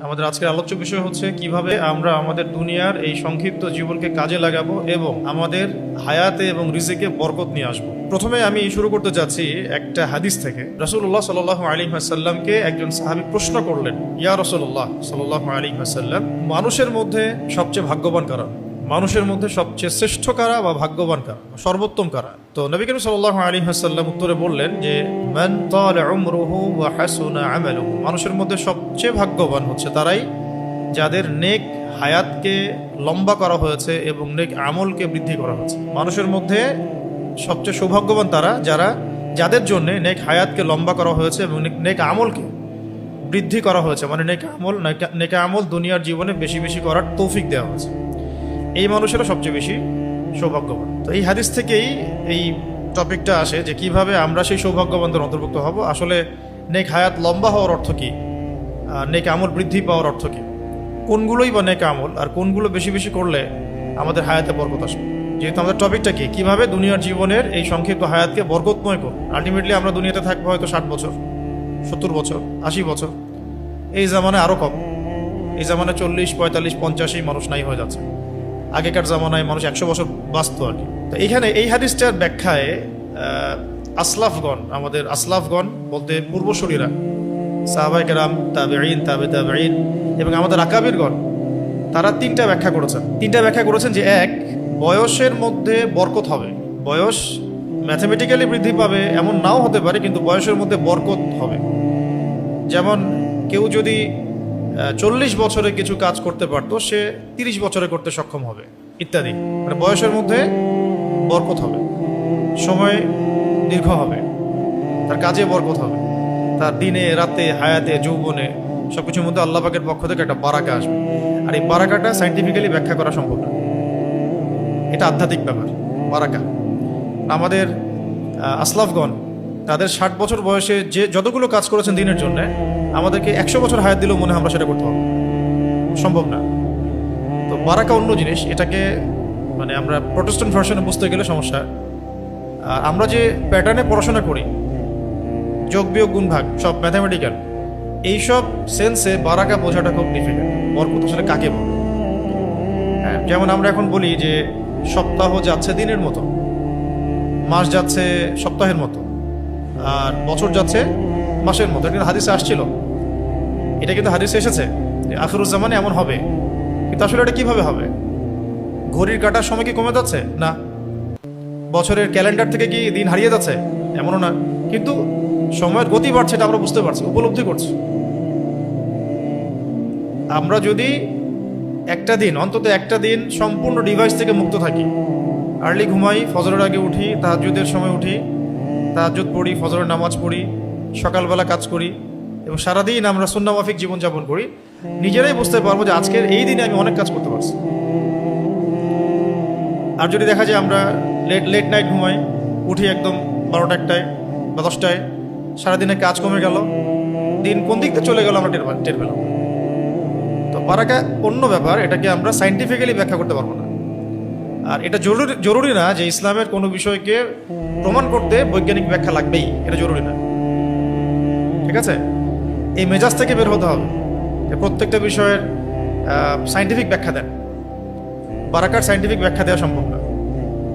আমাদের আজকের আলোচ্য বিষয় হচ্ছে কিভাবে আমরা আমাদের দুনিয়ার এই সংক্ষিপ্ত জীবনকে কাজে লাগাবো এবং আমাদের হায়াতে এবং রিজিকে বরকত নিয়ে আসবো। প্রথমে আমি শুরু করতে যাচ্ছি একটা হাদিস থেকে। রাসূলুল্লাহ সাল্লাল্লাহু আলাইহি ওয়াসাল্লামকে একজন সাহাবী প্রশ্ন করলেন, ইয়া রাসূলুল্লাহ সাল্লাল্লাহু আলাইহি ওয়াসাল্লাম, মানুষের মধ্যে সবচেয়ে ভাগ্যবান কারা? মানুষের মধ্যে সবচেয়ে শ্রেষ্ঠ কারা বা ভাগ্যবান কারা, সর্বোত্তম কারা? তো নবী করিম সাল্লাল্লাহু আলাইহি ওয়াসাল্লাম উত্তরে বললেন যে মান তালা উমরুহু ওয়া হাসুনা আমালুহু, মানুষের মধ্যে সবচেয়ে ভাগ্যবান হচ্ছে তারাই যাদের নেক হায়াতকে লম্বা করা হয়েছে এবং নেক আমলকে বৃদ্ধি করা হয়েছে। মানুষের মধ্যে সবচেয়ে সৌভাগ্যবান তারা যাদের জন্য নেক হায়াতকে লম্বা করা হয়েছে এবং নেক আমলকে বৃদ্ধি করা হয়েছে, মানে নেক আমল দুনিয়ার জীবনে বেশি বেশি করার তৌফিক দেওয়া হয়েছে। এই মানুষেরা সবচেয়ে বেশি সৌভাগ্যবান। তো এই হাদিস থেকেই এই টপিকটা আসে যে কিভাবে আমরা সেই সৌভাগ্যবানদের অন্তর্ভুক্ত হব। আসলে নেক হায়াত লম্বা হওয়ার অর্থ কী, নেক আমল বৃদ্ধি পাওয়ার অর্থ কী, কোনগুলোই বা নেক আমল আর কোনগুলো বেশি বেশি করলে আমাদের হায়াতে বরকত আসবে। যেহেতু আমাদের টপিকটা কি, কিভাবে দুনিয়ার জীবনের এই সংক্ষিপ্ত হায়াতকে বরকতময় করব। আলটিমেটলি আমরা দুনিয়াতে থাকবো হয়তো 60 বছর, 70 বছর, 80 বছর। এই জামানায় আরও কম, এই জামানায় 40, 45, 50 মানুষ নাই হয়ে যাচ্ছে। আগেকার জামানায় মানুষ 100 বছর বাঁচত আর কি। তো এইখানে এই হাদিসটার ব্যাখ্যায় আসলাফগণ, আমাদের আসলাফগণ বলতে পূর্বসূরীরা, সাহাবায়ে কেরাম, তাবেঈন, তাবেঈন এবং আমাদের আকাবিরগণ, তারা তিনটা ব্যাখ্যা করেছেন যে এক, বয়সের মধ্যে বরকত হবে। বয়স ম্যাথমেটিক্যালি বৃদ্ধি পাবে এমন নাও হতে পারে, কিন্তু বয়সের মধ্যে বরকত হবে। যেমন কেউ যদি 40 বছরে কিছু কাজ করতে পারতো, সে 30 বছরে করতে সক্ষম হবে ইত্যাদি। মানে বয়সের মধ্যে বরকত হবে, সময় দীর্ঘ হবে, তার কাজে বরকত হবে, তার দিনে রাতে হায়াতে যৌবনে সবকিছুর মধ্যে আল্লাহ পাকের পক্ষ থেকে একটা বারাকা আসবে। আর এই বারাকাটা সাইন্টিফিক্যালি ব্যাখ্যা করা সম্ভব না, এটা আধ্যাত্মিক ব্যাপার। বারাকা আমাদের আসলাফগণ তাদের 60 বছর বয়সে যে যতগুলো কাজ করেছেন দিনের জন্য, আমাদেরকে 100 বছর হায়াত দিলেও মনে হয় আমরা সেটা করতে পারবো, সম্ভব না। তো বারাকা অন্য জিনিস, এটাকে মানে আমরা প্রোটেস্ট্যান্ট ভার্সনে বুঝতে গেলে সমস্যা। আর আমরা যে প্যাটার্নে পড়াশোনা করি, যোগ বিয়োগ গুণ ভাগ সব ম্যাথামেটিক্যাল, এইসব সেন্সে বারাকা বোঝাটা খুব ডিফিকাল্ট। বরকত আসলে কাকে বলে? হ্যাঁ, যেমন আমরা এখন বলি যে সপ্তাহ যাচ্ছে দিনের মতো, মাস যাচ্ছে সপ্তাহের মতো, আর বছর যাচ্ছে মাসের মতো। এটা কিন্তু হাদিসে আসছিল, এটা কিন্তু হাদিসে এসেছে যে আখিরুজ্জামানে এমন হবে। কিন্তু আসলে এটা কিভাবে হবে? ঘড়ির কাটার সময় কি কমে যাচ্ছে? না। বছরের ক্যালেন্ডার থেকে কি দিন হারিয়ে যাচ্ছে? এমনও না। কিন্তু সময়ের গতি বাড়ছে, এটা আমরা বুঝতে পারছি, উপলব্ধি করছি। আমরা যদি অন্তত একটা দিন সম্পূর্ণ ডিভাইস থেকে মুক্ত থাকি, আর্লি ঘুমাই, ফজরের আগে উঠি, তাহাজ্জুদের সময় উঠি, তাহাজ্জুদ পড়ি, ফজরের নামাজ পড়ি, সকালবেলা কাজ করি এবং সারাদিন আমরা সুন্নাহ মাফিক জীবনযাপন করি, নিজেরাই বুঝতে পারবো যে আজকের এই দিনে আমি অনেক কাজ করতে পারছি। আর যদি দেখা যায় আমরা লেট নাইট ঘুমাই, উঠি একদম 12টা 1টায় বা 10টায়, সারাদিনে কাজ কমে গেল, দিন কোন দিক থেকে চলে গেল আমরা টের পেলাম। তো বারাকা অন্য ব্যাপার, এটাকে আমরা সাইন্টিফিক্যালি ব্যাখ্যা করতে পারবো না। আর এটা জরুরি না যে ইসলামের কোনো বিষয়কে প্রমাণ করতে বৈজ্ঞানিক ব্যাখ্যা লাগবেই, এটা জরুরি না। ঠিক আছে, এই মেজাজ থেকে বের হতে হবে যে প্রত্যেকটা বিষয়ের সাইন্টিফিক ব্যাখ্যা দেন। বারাকার সাইন্টিফিক ব্যাখ্যা দেওয়া সম্ভব না,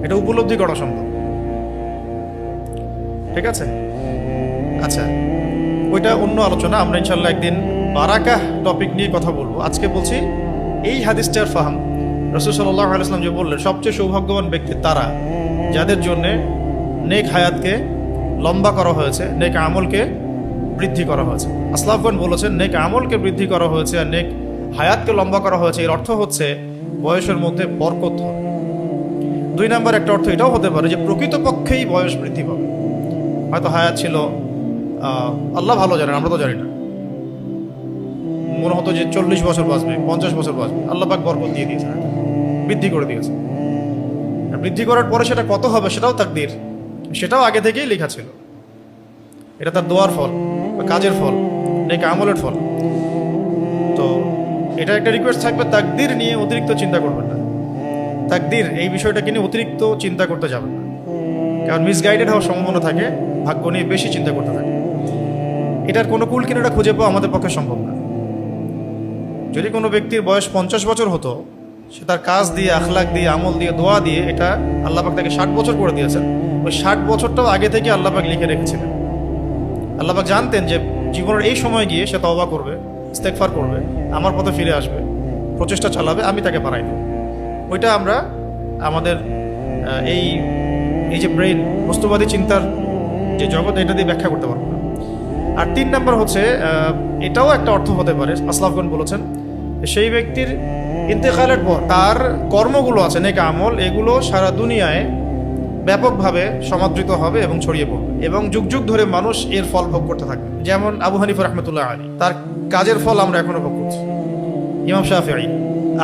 এটা উপলব্ধি করা সম্ভব। ঠিক আছে, আচ্ছা, ওইটা অন্য আলোচনা। আমরা ইনশাল্লাহ একদিন বারাকা টপিক নিয়ে কথা বলবো। আজকে বলছি এই হাদিসটার ফাহাম। রাসূল সাল্লাল্লাহু আলাইহি ওয়াসাল্লাম যে বললেন সবচেয়ে সৌভাগ্যবান ব্যক্তি তারা যাদের জন্য নেক হায়াতকে লম্বা করা হয়েছে, নেক আমলকে বৃদ্ধি করা হয়েছে। আসলাফগণ বলেছেন নেক আমলকে বৃদ্ধি করা হয়েছে আর নেক হায়াতকে লম্বা করা হয়েছে, এর অর্থ হচ্ছে বয়সের মধ্যে বরকত হবে। 2 নাম্বার একটা অর্থ এটাও হতে পারে যে প্রকৃতপক্ষেই বয়স বৃদ্ধি পাবে। হয়তো হায়াত ছিল, আল্লাহ ভালো জানেন, আমরা তো জানি না, মনে হতো যে 40 বছর বাঁচবে, 50 বছর বাঁচবে, আল্লাহ পাক বরকত দিয়ে দিয়েছে, বৃদ্ধি করে দিয়েছে। বৃদ্ধি করার পরে সেটা কত হবে সেটাও তাকদীর, সেটাও আগে থেকেই লেখা ছিল। এটা তার দোয়ার ফল, কাজের ফল, নেক আমলের ফল। তো এটা একটা রিকোয়েস্ট থাকবে, তাকদীর নিয়ে অতিরিক্ত চিন্তা করবেন না। তাকদীর এই বিষয়টাকে নিয়ে অতিরিক্ত চিন্তা করতে যাবেন না, কারণ মিসগাইডেড হওয়ার সম্ভাবনা থাকে, ভাগ্য নিয়ে বেশি চিন্তা করতে থাকে। এটার কোনো কুল কিনারা খুঁজে পাওয়া আমাদের পক্ষে সম্ভব না। যদি কোনো ব্যক্তির বয়স 50 বছর হতো, সে তার কাজ দিয়ে, আখলাক দিয়ে, আমল দিয়ে, দোয়া দিয়ে এটা আল্লাহ পাক তাকে 60 বছর করে দিয়েছেন। ওই 60 বছরটাও আগে থেকে আল্লাহ পাক লিখে রেখেছিলেন। আল্লাহ পাক জানতেন যে জীবনের এই সময় গিয়ে সে তওবা করবে, ইস্তেগফার করবে, আমার পথে ফিরে আসবে, প্রচেষ্টা চালাবে, আমি তাকে বাড়াই দেব। ওইটা আমরা আমাদের এই এই যে ব্রেন, বস্তুবাদী চিন্তার যে জগৎ, এটা দিয়ে ব্যাখ্যা করতে পারবো না। আর 3 নম্বর হচ্ছে, এটাও একটা অর্থ হতে পারে, আসলাফগণ বলেছেন সেই ব্যক্তির ইন্তেকালের পর তার কর্মগুলো আছে, নেক আমল, এগুলো সারা দুনিয়ায় ব্যাপকভাবে সমাদৃত হবে এবং ছড়িয়ে পড়বে, এবং যুগ যুগ ধরে মানুষ এর ফল ভোগ করতে থাকবে। যেমন আবু হানিফা রাহমাতুল্লাহ আলাইহি, তার কাজের ফল আমরা এখনো ভোগ করছি। ইমাম শাফিঈ,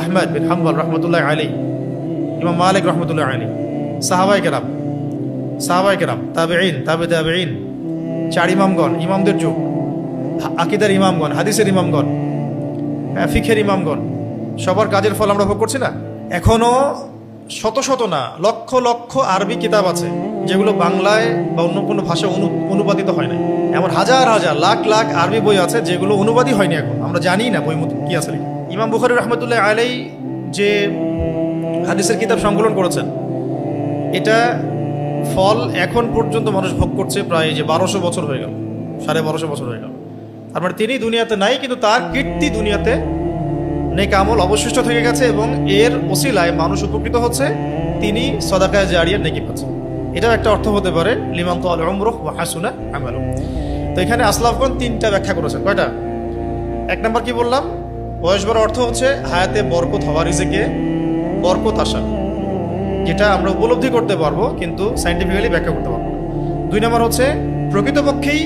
আহমদ বিন হাম্বল রাহমাতুল্লাহ আলাইহি, ইমাম মালিক রাহমাতুল্লাহ আলাইহি, সাহাবায়ে কেরাম, তাবেঈন, তাবেঈন, 4 ইমামগণ, ইমামদের যুগ, আকীদার ইমামগণ, হাদিসের ইমামগণ, ফিকহের ইমামগণ, সবার কাজের ফল আমরা ভোগ করছি না? এখনো শত শত না, লক্ষ লক্ষ আরবি কিতাব আছে যেগুলো বাংলায় বা অন্য কোনো ভাষায় অনুবাদিত হয় না। এমন হাজার হাজার লাখ লাখ আরবি বই আছে যেগুলো অনুবাদই হয়নি, এখন আমরা জানি না বই মধ্যে কি আছে। ইমাম বুখারী রাহমাতুল্লাহ আলাইহি যে হাদিসের কিতাব সংকলন করেছেন, এটা ফল এখন পর্যন্ত মানুষ ভোগ করছে প্রায় যে 1200 বছর হয়ে গেল, 1250 বছর হয়ে গেল। তার মানে তিনি দুনিয়াতে নাই, কিন্তু তার কীর্তি দুনিয়াতে নেক আমল অবশিষ্ট থেকে গেছে, এবং এর ওসিলায় মানুষ উপকৃত হচ্ছে, তিনি সাদাকায়ে জারিয়ার নেকি পাচ্ছেন। এটাও একটা অর্থ হতে পারে, লিমান তাআলা উমরুহু ওয়া হাসুনা আমালুহু। তো এখানে আসলাফগণ 3টা ব্যাখ্যা করেছেন। কয়টা? 1 নম্বর কি বললাম, বয়স বাড়ার অর্থ হচ্ছে হায়াতে বরকত হওয়া, রিজিকে বরকত আসা, যেটা আমরা উপলব্ধি করতে পারবো কিন্তু সায়েন্টিফিক্যালি ব্যাখ্যা করতে পারবো না। 2 নম্বর হচ্ছে প্রকৃতপক্ষেই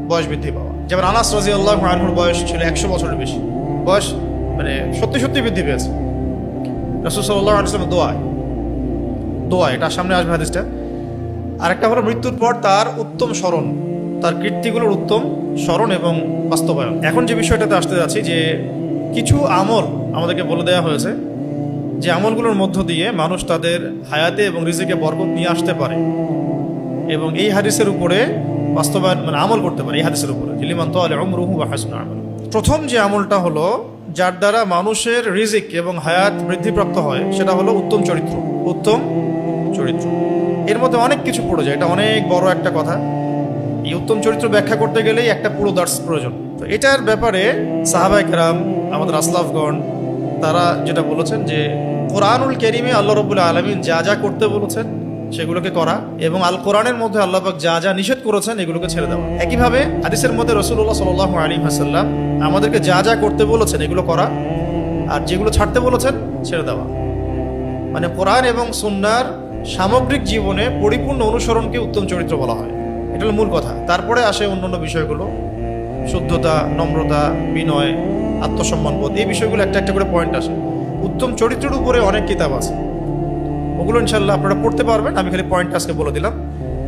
বয়স বৃদ্ধি পাওয়া। যেমন আনাস রাদিয়াল্লাহু আনহুর বয়স ছিল 100 বছরের বেশি, বয়স মানে সত্যি সত্যি বৃদ্ধি পেয়েছে। রাসূল সাল্লাল্লাহু আলাইহি ওয়াসাল্লাম দোয়া, এটা সামনে আসবে হাদিসটা। আরেকটা হলো মৃত্যুর পর তার উত্তম স্মরণ, তার কীর্তিগুলোর উত্তম স্মরণ এবং বাস্তবায়ন। এখন যে বিষয়টাতে আসতে যাচ্ছি, যে কিছু আমল আমাদেরকে বলে দেওয়া হয়েছে, যে আমলগুলোর মধ্য দিয়ে মানুষ তাদের হায়াতে এবং রিজিকে বরকত নিয়ে আসতে পারে, এবং এই হাদিসের উপরে বাস্তবায়ন মানে আমল করতে পারে। এই হাদিসের উপরে লিমান তাআলা উমরুহু ওয়া হাসুনা আমালুহু, প্রথম যে আমলটা হলো যার দ্বারা মানুষের রিজিক এবং হায়াত বৃদ্ধিপ্রাপ্ত হয়, সেটা হলো উত্তম চরিত্র। উত্তম চরিত্র, এর মধ্যে অনেক কিছু পড়ে যায়, এটা অনেক বড় একটা কথা। এই উত্তম চরিত্র ব্যাখ্যা করতে গেলেই একটা পুরো দার্স প্রয়োজন। তো এটার ব্যাপারে সাহাবায়ে কেরাম, আমাদের আসলাফগণ, তারা যেটা বলেছেন যে কোরআনুল কারীমে আল্লাহ রাব্বুল আলামিন যা যা করতে বলেছেন সেগুলোকে করা, এবং আল কোরআনের মধ্যে আল্লাহ পাক যা যা নিষেধ করেছেন এগুলোকে ছেড়ে দেওয়া। একইভাবে হাদিসের মধ্যে রাসূলুল্লাহ সাল্লাল্লাহু আলাইহি ওয়াসাল্লাম আমাদেরকে যা যা করতে বলেছেন এগুলো করা, আর যেগুলো ছাড়তে বলেছেন ছেড়ে দেওয়া। মানে কোরআন এবং সুন্নাহর সামগ্রিক জীবনে পরিপূর্ণ অনুসরণকে উত্তম চরিত্র বলা হয়। এটা হলো মূল কথা। তারপরে আসে অন্যান্য বিষয়গুলো, শুদ্ধতা, নম্রতা, বিনয়, আত্মসম্মানবোধ, এই বিষয়গুলো একটা একটা করে পয়েন্ট আসে। উত্তম চরিত্রের উপরে অনেক কিতাব আছে, ওগুলো ইনশাল্লাহ আপনারা পড়তে পারবেন। আমি খালি পয়েন্ট আজকে বলে দিলাম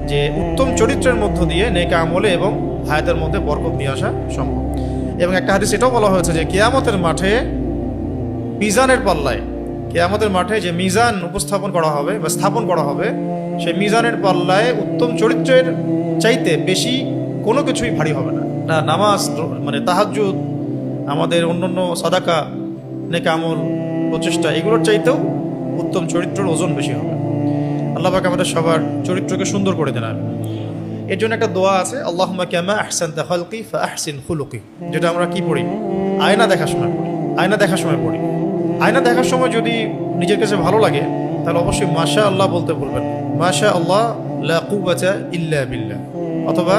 যে উত্তম চরিত্রের মধ্য দিয়ে নেক আমলে এবং হায়াতের মধ্যে বরকত নিয়ে আসা সম্ভব। এবং একটা হাদিস এটাও বলা হয়েছে যে কিয়ামতের মাঠে মিজানের পাল্লায়, কিয়ামতের মাঠে যে মিজান উপস্থাপন করা হবে বা স্থাপন করা হবে, সেই মিজানের পাল্লায় উত্তম চরিত্রের চাইতে বেশি কোনো কিছুই ভারী হবে না। না নামাজ, মানে তাহাজ্জুদ, আমাদের অন্যান্য সাদাকা, নেক আমল, প্রচেষ্টা, এগুলোর চাইতেও উত্তম চরিত্রের ওজন বেশি হবে। আল্লাহ পাক আমাদের সবার চরিত্রকে সুন্দর করে দেন। এর জন্য একটা দোয়া আছে, আল্লাহুম্মা কামা আহসানতা খালকি ফাআহসিন খুলুকি, যেটা আমরা কি পড়ি? আয়না দেখার সময় পড়ি। আয়না দেখার সময় যদি নিজের কাছে ভালো লাগে, তাহলে অবশ্যই মাশা আল্লাহ বলতে বলবেন। মাশা আল্লাহ লা কুওয়াতা ইল্লা বিল্লাহ, অথবা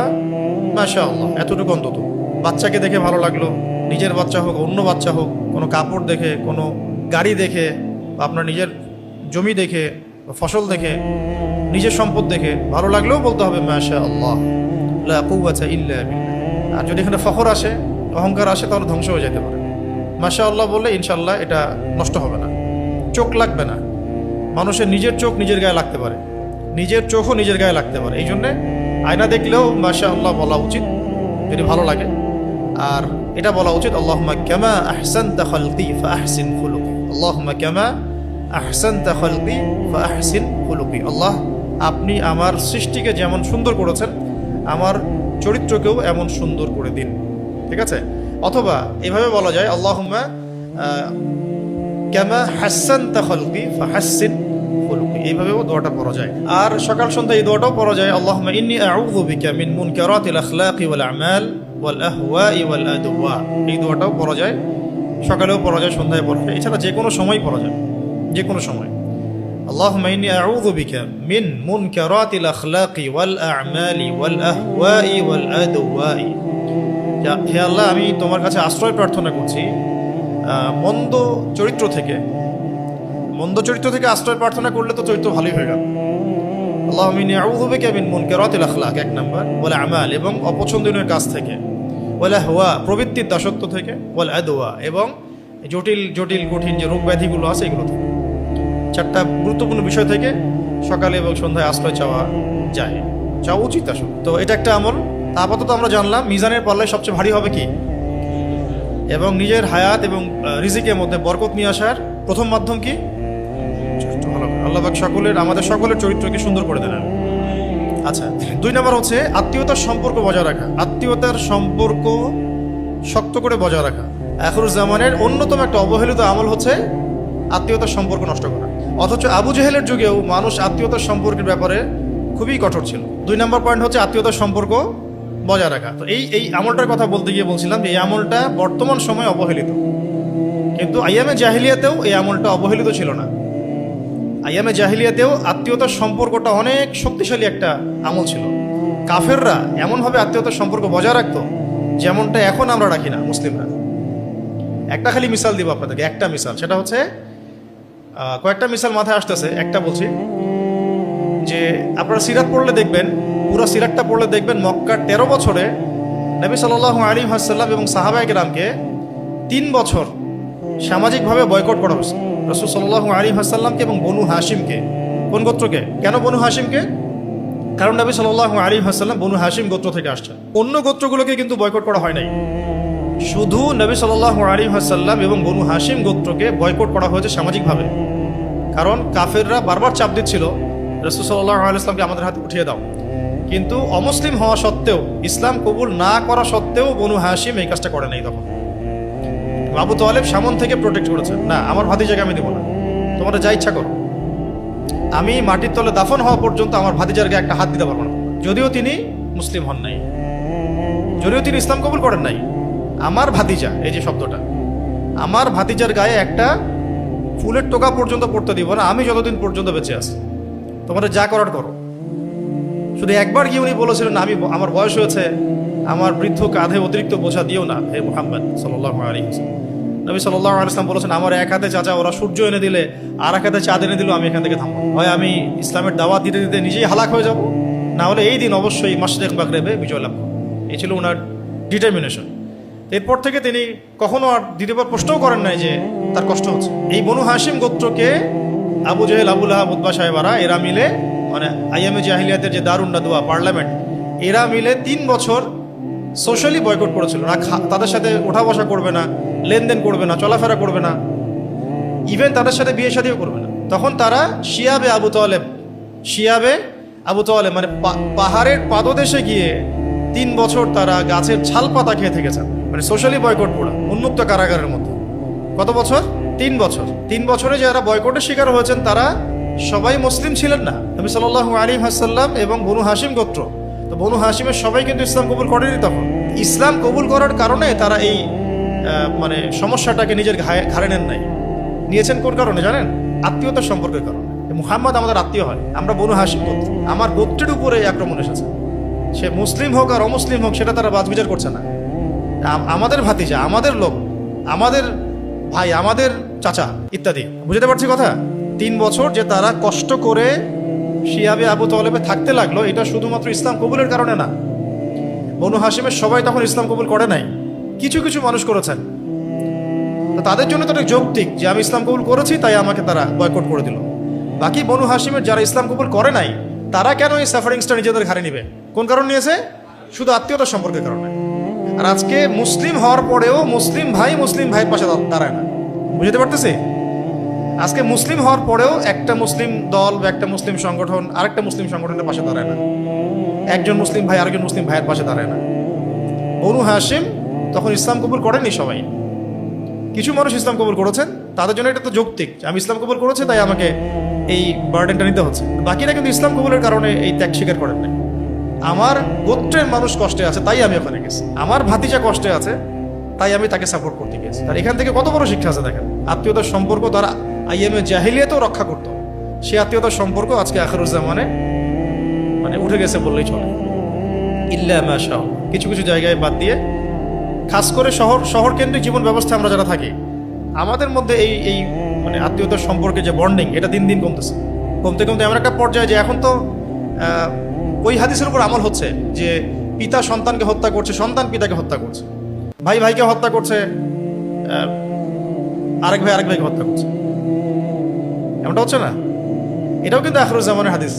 মাশা আল্লাহ, এতটুকু অন্তত। বাচ্চাকে দেখে ভালো লাগলো, নিজের বাচ্চা হোক, অন্য বাচ্চা হোক, কোনো কাপড় দেখে, কোনো গাড়ি দেখে, আপনার নিজের জমি দেখে, ফসল দেখে, নিজের সম্পদ দেখে ভালো লাগলেও বলতে হবে মাশা আল্লাহ লা কুওয়াতা ইল্লা বিল্লাহ। আর যদি এখানে ফখর আসে, অহংকার আসে, তাহলে ধ্বংস হয়ে যেতে পারে। মাশা আল্লাহ বললে ইনশাল্লাহ এটা নষ্ট হবে না, চোখ লাগবে না। মানুষের নিজের চোখ নিজের গায়ে লাগতে পারে, নিজের চোখও নিজের গায়ে লাগতে পারে। এই জন্যে আয়না দেখলেও মাশা আল্লাহ বলা উচিত যদি ভালো লাগে। আর এটা বলা উচিত, আল্লাহুম্মা কামা আহসানতা খালকি ফাআহসিন খুলুকি, আল্লাহুম্মা কামা আহসানতা খালকি ফাআহসিন খুলুকি। আল্লাহ, আপনি আমার সৃষ্টিকে যেমন সুন্দর করেছেন, আমার চরিত্রকেও এমন সুন্দর করে দিন। ঠিক আছে? অথবা এভাবে বলা যায়, আল্লাহুম্মা কামা হাসানতা খলকি ফাহাসসিন খুলুকি, এইভাবেও দোয়াটা পড়া যায়। আর সকাল সন্ধ্যা এই দোয়াটাও পড়া যায়, আল্লাহুম্মা ইন্নী আউযু বিকা মিন মুনকারাতিল আখলাকি ওয়াল আমাল ওয়াল আহওয়াই ওয়াল আদওয়া। এই দোয়াটাও পড়া যায়, সকালেও পড়া যায়, সন্ধ্যায় পড়া যায়, এছাড়া যে কোনো সময় পড়া যায়, যে কোনো সময়। আল্লাহুম্মা ইন্নী আউযু বিকা মিন মুনকারাতিল আখলাকি ওয়াল আমালি ওয়াল আহওয়াই ওয়াল আদওয়াই। হে আল্লাহ, আমি তোমার কাছে আশ্রয় প্রার্থনা করছি মন্দ চরিত্র থেকে। মন্দ চরিত্র থেকে আশ্রয় প্রার্থনা করলে তো চরিত্র ভালোই হয়ে গেল। আল্লাহুম্মা ইন্নী আউযু বিকা মিন মুনকারাতিল আখলাক, এক নাম্বার, ওয়াল আমাল, এবং অপছন্দনীয় কাজ থেকে, ওয়াল আহওয়া, প্রবৃত্তির দাসত্ব থেকে, ওয়াল আদওয়া, এবং জটিল জটিল কঠিন যে রোগ ব্যাধিগুলো আছে এগুলো থেকে। চারটা গুরুত্বপূর্ণ বিষয় থেকে সকালে এবং সন্ধ্যায় আশ্রয় চাওয়া যায়, চাওয়া উচিত আসলে। তো এটা একটা আমল। আপাতত আমরা জানলাম মিজানের পাল্লায় সবচেয়ে ভারী হবে কি, এবং নিজের হায়াত এবং রিজিকের মধ্যে বরকত নিয়ে আসার প্রথম মাধ্যম কি, চরিত্র ভালো করা। আল্লাহ পাক আমাদের সকলের চরিত্রকে সুন্দর করে দেন। আচ্ছা, 2 নম্বর হচ্ছে আত্মীয়তার সম্পর্ক বজায় রাখা। আত্মীয়তার সম্পর্ক শক্ত করে বজায় রাখা। আখিরুজ জামানের অন্যতম একটা অবহেলিত আমল হচ্ছে আত্মীয়তার সম্পর্ক নষ্ট করা। অথচ আবু জেহেলের যুগেও মানুষ আত্মীয়তার সম্পর্কের ব্যাপারে খুবই কঠোর ছিল। 2 নম্বর পয়েন্ট হচ্ছে আত্মীয়তার সম্পর্ক বজায় রাখা। তো এই আমলটার কথা বলতে গিয়ে বলছিলাম যে এই আমলটা বর্তমান সময়ে অবহেলিত, কিন্তু আইয়ামে জাহিলিয়াতেও এই আমলটা অবহেলিত ছিল না। আইয়ামে জাহিলিয়াতেও আত্মীয়তার সম্পর্কটা অনেক শক্তিশালী একটা আমল ছিল। কাফেররা এমনভাবে আত্মীয়তার সম্পর্ক বজায় রাখতো যেমনটা এখন আমরা রাখি না মুসলিমরা। একটা খালি মিসাল দিব আপনাদেরকে, একটা মিসাল, সেটা হচ্ছে কয়েকটা মিসাল মাথায় আসতেছে, একটা বলছি যে আপনারা সিরাত পড়লে দেখবেন, পুরো সিরাতটা পড়লে দেখবেন মক্কার 13 বছরে নবী সাল্লাল্লাহু আলাইহি ওয়াসাল্লাম এবং সাহাবায়ে কেরামকে 3 বছর সামাজিকভাবে বয়কট করা হয়েছে। রাসূল সাল্লাল্লাহু আলাইহি ওয়াসাল্লামকে এবং বনু হাশিমকে। কোন গোত্রকে? কেন বনু হাশিমকে? কারণ নবী সাল্লাল্লাহু আলাইহি ওয়াসাল্লাম বনু হাশিম গোত্র থেকে আসছেন। অন্য গোত্রগুলোকে কিন্তু বয়কট করা হয় নাই, শুধু নবী সাল্লাল্লাহু আলাইহি ওয়াসাল্লাম এবং বনু হাশিম গোত্রকে বয়কট করা হয়েছে সামাজিকভাবে। কারণ কাফেররা বারবার চাপ দিচ্ছিল রাসূল সাল্লাল্লাহু আলাইহি ওয়াসাল্লামকে আমাদের হাতে উঠিয়ে দাও, কিন্তু অমুসলিম হওয়া সত্ত্বেও, ইসলাম কবুল না করা সত্ত্বেও বনু হাশিম এই কাজটা করে নাই। তখন আবু তালেব সামন থেকে প্রোটেক্ট করেছে, না আমার ভাতিজাকে আমি দেবো না, তোমরা যা ইচ্ছা করো, আমি মাটির তলে দাফন হওয়া পর্যন্ত আমার ভাতিজার গায়ে একটা হাত দিতে পারবো না। যদিও তিনি মুসলিম হন নাই, যদিও তিনি ইসলাম কবুল করেন নাই, আমার ভাতিজা, এই যে শব্দটা, আমার ভাতিজার গায়ে একটা ফুলের টোকা পর্যন্ত পড়তে দিব না আমি যতদিন পর্যন্ত বেঁচে আছি, তোমরা যা করার করো। শুধু একবার গিয়ে উনি বলেছিলেন, আমি আমার বয়স হয়েছে, আমার বৃদ্ধ কাঁধে অতিরিক্ত বোঝা দিও না হে মুহাম্মদ সাল্লাল্লাহু আলাইহি ওয়াসাল্লাম। নবী সাল্লাল্লাহু আলাইহি ওয়াসাল্লাম বলেছেন, আমার এক হাতে চাচা ওরা সূর্য এনে দিলে, আর এক হাতে চাঁদ এনে দিলেও আমি এখান থেকে থামবো। হয় আমি ইসলামের দাওয়াত দিতে দিতে নিজেই হালাক হয়ে যাব, না হলে এই দিন অবশ্যই মাশরিক মাগরিবে বিজয় লাভ করব। এই ছিল ওনার ডিটারমিনেশন। এরপর থেকে তিনি কখনো আর দ্বিতীয়বার প্রশ্নও করেন নাই যে তার কষ্ট হচ্ছে। এই বনু হাশিম গোত্রকে আবু জেহেল, আবু লাহাব, উতবা সাহেবারা, এরা মিলে, মানে আইয়ামে জাহিলিয়াতের যে দারুন নাদওয়া পার্লামেন্ট, এরা মিলে 3 বছর সোশ্যালি বয়কট করেছিল। না তাদের সাথে ওঠা বসা করবে না, লেনদেন করবে না, চলাফেরা করবে না, ইভেন তাদের সাথে বিয়ে শাদীও করবে না। তখন তারা শিয়াবে আবু তালেব মানে পাহাড়ের পাদদেশে গিয়ে 3 বছর তারা গাছের ছাল পাতা খেয়ে থেকেছেন, মানে সোশ্যালি বয়কট করা, উন্মুক্ত কারাগারের মধ্যে। কত বছর? 3 বছর। 3 বছরে যারা বয়কটের শিকার হয়েছেন তারা সবাই মুসলিম ছিলেন না। নবী সাল্লাল্লাহু আলাইহি ওয়াসাল্লাম এবং বনু হাশিম গোত্র, তো বনু হাশিমের সবাই কিন্তু ইসলাম কবুল করেনি। তখন ইসলাম কবুল করার কারণে তারা এই মানে সমস্যাটাকে নিজের ঘাড়ে নেন নাই। নিয়েছেন কোন কারণে জানেন? আত্মীয়তার সম্পর্কের কারণে। মুহাম্মদ আমাদের আত্মীয় হয়, আমরা বনু হাশিম গোত্র, আমার গোত্রের উপরে আক্রমণ এসেছে। সে মুসলিম হোক আর অমুসলিম হোক সেটা তারা বাছবিচার করছে না। আমাদের ভাতিজা, আমাদের লোক, আমাদের ভাই, আমাদের চাচা ইত্যাদি। বুঝতে পারছি কথা? 3 বছর যে তারা কষ্ট করে শিয়াবে আবু তালেবে থাকতে লাগলো, এটা শুধুমাত্র ইসলাম কবুলের কারণে না। বনু হাশিমের সবাই তখন ইসলাম কবুল করে নাই, কিছু কিছু মানুষ করেছেন। তো তাদের জন্য তো একটা যৌক্তিক যে আমি ইসলাম কবুল করেছি তাই আমাকে তারা বয়কট করে দিল। বাকি বনু হাশিমের যারা ইসলাম কবুল করে নাই, তারা কেন এই সাফারিংসটা নিজেদের ঘাড়ে নিবে? কোন কারণ নিয়েছে? শুধু আত্মীয়তার সম্পর্কের কারণে। আর আজকে মুসলিম হওয়ার পরেও মুসলিম ভাইয়ের পাশে দাঁড়ায় না। বুঝতে পারতেছি? আজকে মুসলিম হওয়ার পরেও একটা মুসলিম দল বা একটা মুসলিম সংগঠন আরেকটা মুসলিম সংগঠনের পাশে দাঁড়ায় না, একজন মুসলিম ভাই আরেকজন মুসলিম ভাইয়ের পাশে দাঁড়ায় না। বনু হাশিম তখন ইসলাম কবুল করেনি সবাই, কিছু মানুষ ইসলাম কবুল করেছেন, তাদের জন্য এটা তো যৌক্তিক, আমি ইসলাম কবুল করেছে তাই আমাকে এই বার্ডেনটা নিতে হচ্ছে। বাকিরা কিন্তু ইসলাম কবুলের কারণে এই ত্যাগ স্বীকার করেন নাই। আমার গোত্রের মানুষ কষ্টে আছে তাই আমি ওখানে গেছি, আমার ভাতিজা কষ্টে আছে তাই আমি তাকে সাপোর্ট করতে গেছি। তার এখান থেকে কত বড় শিক্ষা আছে দেখেন। আত্মীয়তার সম্পর্ক তারা আইএমএ জাহিলিয়াতেও রক্ষা করতো, সে আত্মীয়তার সম্পর্ক আজকে আখিরুজ্জামানে মানে উঠে গেছে বললেই চলে। ইল্লা মাশা, কিছু কিছু জায়গায় বাদ দিয়ে, খাস করে শহর কেন্দ্রিক জীবন ব্যবস্থা আমরা যারা থাকি, আমাদের মধ্যে এই মানে আত্মীয়তার সম্পর্কে যে বন্ডিং, এটা দিন দিন কমতেছে। কমতে কমতে এমন একটা পর্যায়ে যে এখন তো ওই হাদিসের উপর আমল হচ্ছে যে পিতা সন্তানকে হত্যা করছে, সন্তান পিতাকে হত্যা করছে, ভাই ভাইকে হত্যা করছে, আরেক ভাইকে হত্যা করছে। এমনটা হচ্ছে না? এটাও কিন্তু আখিরুজ্জামানের হাদিস।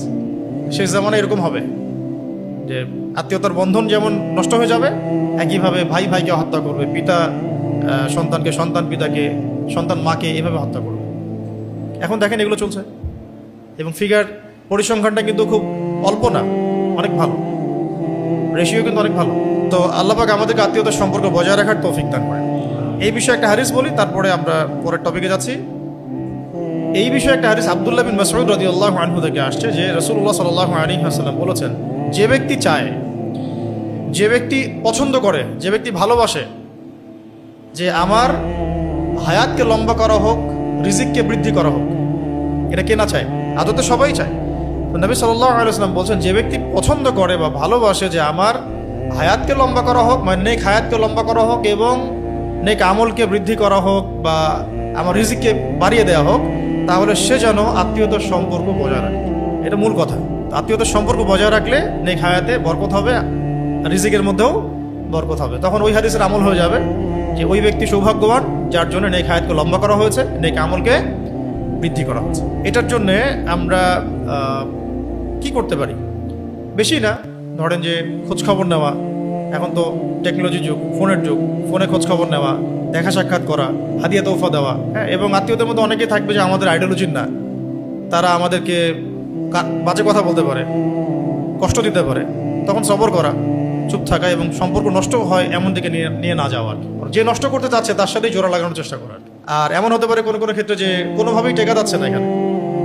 শেষ জামানে এরকম হবে যে আত্মীয়তার বন্ধন যেমন নষ্ট হয়ে যাবে, একইভাবে ভাই ভাইকে হত্যা করবে, পিতা সন্তানকে, সন্তান পিতাকে, সন্তান মাকে, এভাবে হত্যা করবে। এখন দেখেন এগুলো চলছে, এবং ফিগার পরিসংখ্যানটা কিন্তু খুব অল্প না, অনেক ভালো, রেশিও কিন্তু অনেক ভালো। তো আল্লাহ পাক আমাদেরকে আত্মীয়তার সম্পর্ক বজায় রাখার তৌফিক দান করেন। এই বিষয়ে একটা হাদিস বলি, তারপরে আমরা পরের টপিকে যাচ্ছি। এই বিষয়ে একটা হাদিস আব্দুল্লাহ বিন মাসউদ রাদিয়াল্লাহু আনহু থেকে আসছে যে রাসূলুল্লাহ সাল্লাল্লাহু আলাইহি ওয়াসাল্লাম বলেছেন, যে ব্যক্তি চায়, যে ব্যক্তি পছন্দ করে, যে ব্যক্তি ভালোবাসে যে আমার হায়াতকে লম্বা করা হোক, রিজিককে বৃদ্ধি করা হোক, এটা কে না চায়? আদতে সবাই চায়। তো নবী সাল্লাল্লাহু আলাইহি ওয়াসাল্লাম বলছেন, যে ব্যক্তি পছন্দ করে বা ভালোবাসে যে আমার হায়াতকে লম্বা করা হোক, মানে নেক হায়াতকে লম্বা করা হোক এবং নেক আমলকে বৃদ্ধি করা হোক, বা আমার রিজিককে বাড়িয়ে দেওয়া হোক, তাহলে সে যেন আত্মীয়তার সম্পর্ক বজায় রাখে। এটা মূল কথা। আত্মীয়তার সম্পর্ক বজায় রাখলে নেক হায়াতে বরকত হবে, রিজিকের মধ্যেও বরকত হবে। তখন ওই হাদিসের আমল হয়ে যাবে যে ওই ব্যক্তি সৌভাগ্যবান যার জন্য নেক হায়াতকে লম্বা করা হয়েছে, নেক আমলকে বৃদ্ধি করা হয়েছে। এটার জন্যে আমরা কি করতে পারি? বেশি না, ধরেন যে খোঁজ খবর নেওয়া, এখন তো টেকনোলজি যুগ, ফোনের যুগ, ফোনে খোঁজ খবর নেওয়া, দেখা সাক্ষাৎ করা, হাদিয়া তোফা দেওয়া। হ্যাঁ, এবং আত্মীয়দের মধ্যে অনেকেই থাকবে যে আমাদের আইডিওলজির না, তারা আমাদেরকে বাজে কথা বলতে পারে, কষ্ট দিতে পারে, তখন সবর করা, চুপ থাকা, এবং সম্পর্ক নষ্ট হয় এমন দিকে নিয়ে না যাওয়া। যে নষ্ট করতে চাচ্ছে তার সাথেই জোড়া লাগানোর চেষ্টা করা। আর এমন হতে পারে কোনো কোনো ক্ষেত্রে যে কোনোভাবেই টেকা যাচ্ছে না, এখানে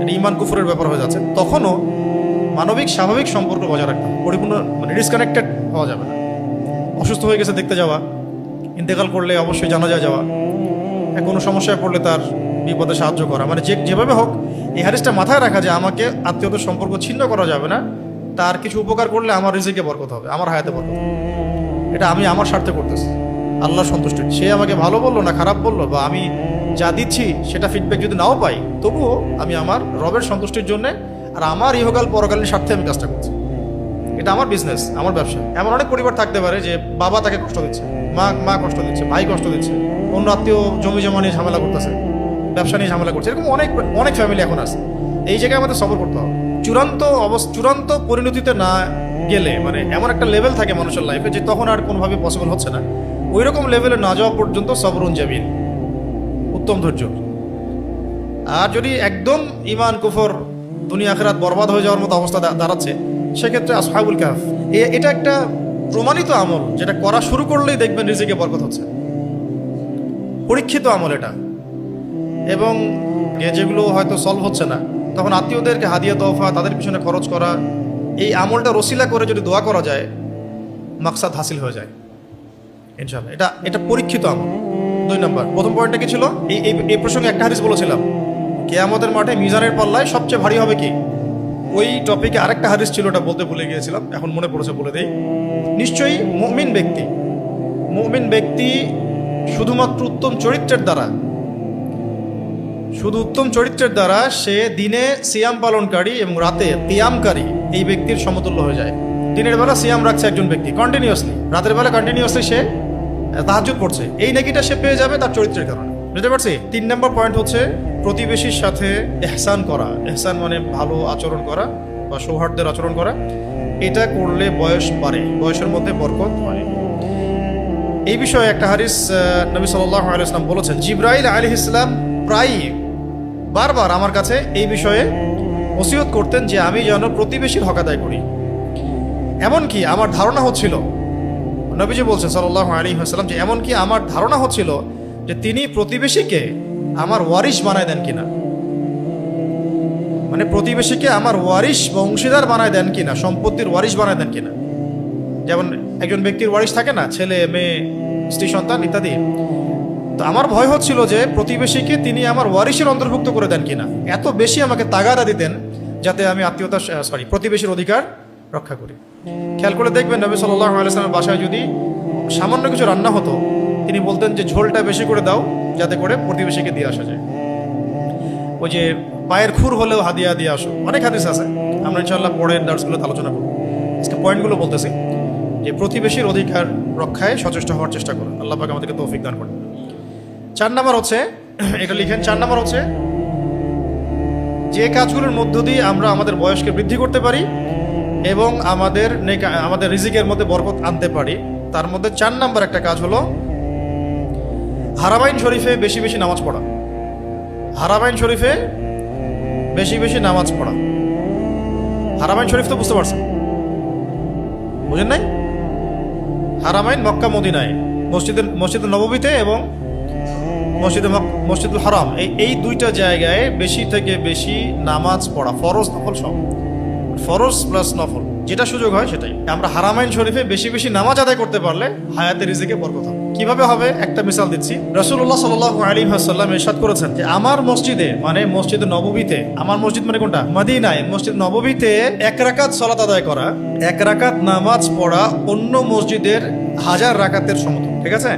এটা ইমান কুফরের ব্যাপার হয়ে যাচ্ছে, তখনও মানবিক স্বাভাবিক সম্পর্ক বজায় রাখতে হবে, পরিপূর্ণ মানে ডিসকানেক্টেড হওয়া যাবে না। অসুস্থ হয়ে গেছে দেখতে যাওয়া, ইন্তেকাল করলে অবশ্যই জানাজা যাওয়া, কোনো সমস্যায় পড়লে তার বিপদে সাহায্য করা, মানে যেভাবে হোক এই হাদিসটা মাথায় রাখা যে আমাকে আত্মীয়তার সম্পর্ক ছিন্ন করা যাবে না, তার কিছু উপকার করলে আমার রিজিকে বরকত হবে, আমার হায়াতে বরকত হবে। এটা আমি আমার স্বার্থে করতেছি, আল্লাহর সন্তুষ্টি। সে আমাকে ভালো বললো না খারাপ বললো, বা আমি যা দিচ্ছি সেটা ফিডব্যাক যদি নাও পাই, তবুও আমি আমার রবের সন্তুষ্টির জন্যে আর আমার ইহকাল পরকালীন স্বার্থে আমি কাজটা করছি। এটা আমার বিজনেস, আমার ব্যবসা। এমন অনেক পরিবার থাকতে পারে যে বাবা তাকে কষ্ট দিচ্ছে, মা কষ্ট দিচ্ছে, ভাই কষ্ট দিচ্ছে, অন্য আত্মীয় জমি জমা নিয়ে ঝামেলা করতেছে, ব্যবসা নিয়ে ঝামেলা করছে, এরকম অনেক ফ্যামিলি এখন আছে। এই জায়গায় আমাদের সবর করতে হবে। চূড়ান্ত পরিণতিতে না গেলে, মানে এমন একটা লেভেল থাকে মানুষের লাইফে যে তখন আর কোনোভাবে পসিবল হচ্ছে না, ওই রকম লেভেলে না যাওয়া পর্যন্ত সবরুন জামিল, উত্তম ধৈর্য। আর যদি একদম ইমান কুফর, দুনিয়া আখিরাত বরবাদ হয়ে যাওয়ার মতো অবস্থা দাঁড়াচ্ছে, সেক্ষেত্রে আসহাবুল কাহফ এটা একটা প্রমাণিত আমল, যেটা করা শুরু করলেই দেখবেন রিজিকে বরকত হচ্ছে, পরীক্ষিত আমল এটা। এবং যেগুলো হয়তো সলভ হচ্ছে না, তখন আত্মীয়দেরকে হাদিয়া তোফা, তাদের পিছনে খরচ করা, এই আমলটা রসিলা করে যদি দোয়া করা যায়, মাকসাদ হাসিল হয়ে যায় ইনশাআল্লাহ। এটা পরীক্ষিত আমল। 2 নম্বর, প্রথম পয়েন্টটা কি ছিল? এই প্রসঙ্গে একটা হাদিস বলেছিলাম, কিয়ামতের মাঠে মিজানের পাল্লায় সবচেয়ে ভারী হবে কি? ওই টপিকে আরেকটা হাদিস ছিল, ওটা বলতে ভুলে গিয়েছিলাম, এখন মনে পড়েছে, বলে দেই। নিশ্চয়ই মুমিন ব্যক্তি শুধুমাত্র উত্তম চরিত্রের দ্বারা সে দিনে সিয়াম পালনকারী এবং রাতে কিয়ামকারী এই ব্যক্তির সমতুল্য হয়ে যায়। দিনের বেলা সিয়াম রাখছে একজন ব্যক্তি কন্টিনিউয়াসলি, রাতের বেলা কন্টিনিউয়াসলি সে তাহাজ্জুদ পড়ছে, এই নেকিটা সে পেয়ে যাবে তার চরিত্রের কারণে। বুঝতে পারছি? 3 নম্বর পয়েন্ট হচ্ছে প্রতিবেশীর সাথে ইহসান করা। ইহসান মানে ভালো আচরণ করা বা সৌহার্দ্যের আচরণ করা। এটা করলে বয়স বাড়ে, বয়সের মধ্যে বরকত হয়। এই বিষয়ে একটা হাদিস নবী সাল্লাল্লাহু আলাইহি ওয়াসাল্লাম বলেছেন, জিবরাইল আলাইহিস সালাম প্রায় বারবার আমার কাছে এই বিষয়ে ওসিয়ত করতেন যে আমি যেন প্রতিবেশীর হক আদায় করি। এমনকি আমার ধারণা হচ্ছিল, নবীজি বলছেন সাল্লাল্লাহু আলাইহি ওয়াসাল্লাম, যে এমনকি আমার ধারণা হচ্ছিল যে তিনি প্রতিবেশীকে আমার ওয়ারিশ বানায় দেন কিনা, মানে প্রতিবেশীকে আমার ওয়ারিশ বা অংশীদার বানায় দেন কিনা, সম্পত্তির ওয়ারিশ বানায় দেন কিনা। যেমন একজন ব্যক্তির ওয়ারিশ থাকে না, ছেলে মেয়ে স্ত্রী সন্তান ইত্যাদি। তো আমার ভয় হচ্ছিল যে প্রতিবেশীকে তিনি আমার ওয়ারিশের অন্তর্ভুক্ত করে দেন কিনা। এত বেশি আমাকে তাগাদা দিতেন যাতে আমি প্রতিবেশীর অধিকার রক্ষা করি। খেয়াল করে দেখবেন নবী সাল্লাল্লাহু আলাইহি ওয়াসাল্লামের বাসায় যদি সামান্য কিছু রান্না হতো, তিনি বলতেন যে ঝোলটা বেশি করে দাও যাতে করে প্রতিবেশীকে দিয়ে আসা যায়। ওই যে পায়ের খুর হলেও হাদিয়া দিয়ে আসো, অনেক হাদিস আছে, আমরা ইনশাআল্লাহ পরের দার্সগুলোতে আলোচনা করব। আজকে পয়েন্টগুলো বলতেছি যে প্রতিবেশীর অধিকার রক্ষায় সচেষ্ট হওয়ার চেষ্টা করুন। আল্লাহ পাক আমাদেরকে তৌফিক দান করুন। 4 নাম্বার হচ্ছে, এটা লিখেন, 4 নাম্বার হচ্ছে যে কাজগুলোর মধ্য দিয়ে আমরা আমাদের বয়সকে বৃদ্ধি করতে পারি এবং আমাদের রিজিকের মধ্যে বরকত আনতে পারি, তার মধ্যে 4 নাম্বার একটা কাজ হলো হারামাইন শরীফে বেশি বেশি নামাজ পড়া। হারামাইন শরীফে বেশি বেশি নামাজ পড়া। হারামাইন শরীফ তো বুঝতে পারছেন, বুঝেন নাই? হারামাইন মক্কা মদিনায়, মসজিদ নববীতে এবং মসজিদুল হারাম, এই দুইটা জায়গায় বেশি থেকে বেশি নামাজ পড়া, ফরজ নফল সব, ফরজ প্লাস নফল যেটা সুযোগ হয় সেটাই। আমরা হারামাইন শরীফে বেশি বেশি নামাজ আদায় করতে পারলে হায়াতে রিজিকে বরকত হবে। কিভাবে হবে একটা মিসাল দিচ্ছি। রাসূলুল্লাহ সাল্লাল্লাহু আলাইহি ওয়াসাল্লাম ইরশাদ করেছেন যে আমার মসজিদে, মানে মসজিদ নববীতে, আমার মসজিদ মানে কোনটা? মদিনায়, মসজিদ নববীতে 1 রাকাত সালাত আদায় করা, 1 রাকাত নামাজ পড়া অন্য মসজিদের 1000 রাকাতের সমতুল্য। ঠিক আছে?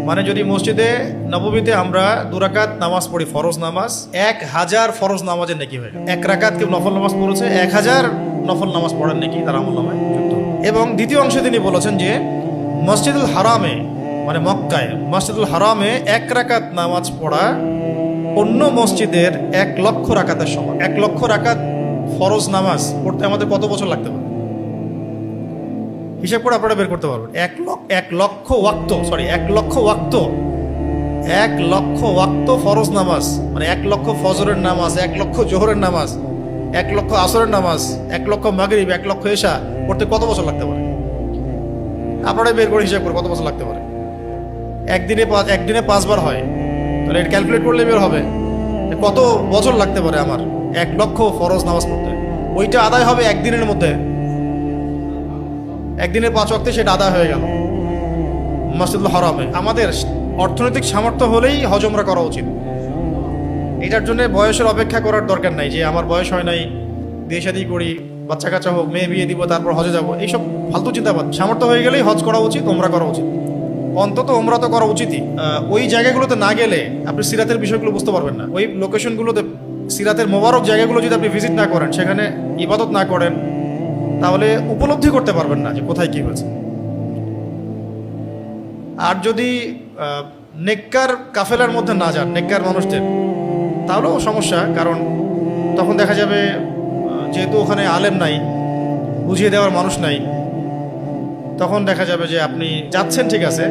মানে যদি মসজিদে নববীতে আমরা 2 রাকাত নামাজ পড়ি ফরজ নামাজ, 1000 ফরজ নামাজের নেকি হয়ে গেল। 1 রাকাত কেউ নফল নামাজ পড়েছে, 1000 নফল নামাজ পড়ার নেকি তার আমলনামায় যুক্ত। এবং দ্বিতীয় অংশে তিনি বলেছেন যে মসজিদুল হারামে, মানে মক্কায় মসজিদুল হারামে 1 রাকাত নামাজ পড়া অন্য মসজিদের 1 লক্ষ রাকাতের সমান। 1 লক্ষ রাকাত ফরজ নামাজ পড়তে আমাদের কত বছর লাগতে পারে হিসাব করে আপনারা বের করতে পারবেন। 1 লক্ষ ওয়াক্ত, সরি 1 লক্ষ ওয়াক্ত, 1 লক্ষ ওয়াক্ত ফরজ নামাজ, মানে 1 লক্ষ ফজরের নামাজ, 1 লক্ষ জোহরের নামাজ, 1 লক্ষ আসরের নামাজ, 1 লক্ষ মাগরিব, 1 লক্ষ এশা পড়তে কত বছর লাগতে পারে? আপনারা বের করে হিসাব করে কত বছর লাগতে পারে। একদিনে 5 বার হয়, তাহলে এটা ক্যালকুলেট করলে বের হবে কত বছর লাগতে পারে আমার 1 লক্ষ ফরজ নামাজ পড়তে। ওইটা আদায় হবে একদিনের মধ্যে, একদিনের 5 ওয়াক্তে সেটা আদায় হয়ে গেল মসজিদুল হারামে। আমাদের অর্থনৈতিক সামর্থ্য হলেই হজ উমরা করা উচিত। এটার জন্য বয়সের অপেক্ষা করার দরকার নাই যে আমার বয়স হয় নাই, বিয়ে শাদী করি, বাচ্চা কাচ্চা হোক, মেয়ে বিয়ে দিব, তারপর হজে যাব, এইসব ফালতু চিন্তাবাদ। সামর্থ্য হয়ে গেলেই হজ করা উচিত, উমরা করা উচিত, অন্তত উমরা তো করা উচিতই। ওই জায়গাগুলোতে না গেলে আপনি সিরাতের বিষয়গুলো বুঝতে পারবেন না। ওই লোকেশনগুলোতে, সিরাতের মোবারক জায়গাগুলো যদি আপনি ভিজিট না করেন, সেখানে ইবাদত না করেন, তাহলে উপলব্ধি করতে পারবেন না যে কোথায় কি হয়েছে। আর যদি নেককার কাফেলার মধ্যে না যান, নেককার মানুষদের, তাহলেও সমস্যা। কারণ তখন দেখা যাবে যেহেতু ওখানে আলেম নাই, বুঝিয়ে দেওয়ার মানুষ নাই, তখন দেখা যাবে যে আপনি যাচ্ছেন ঠিক আছে,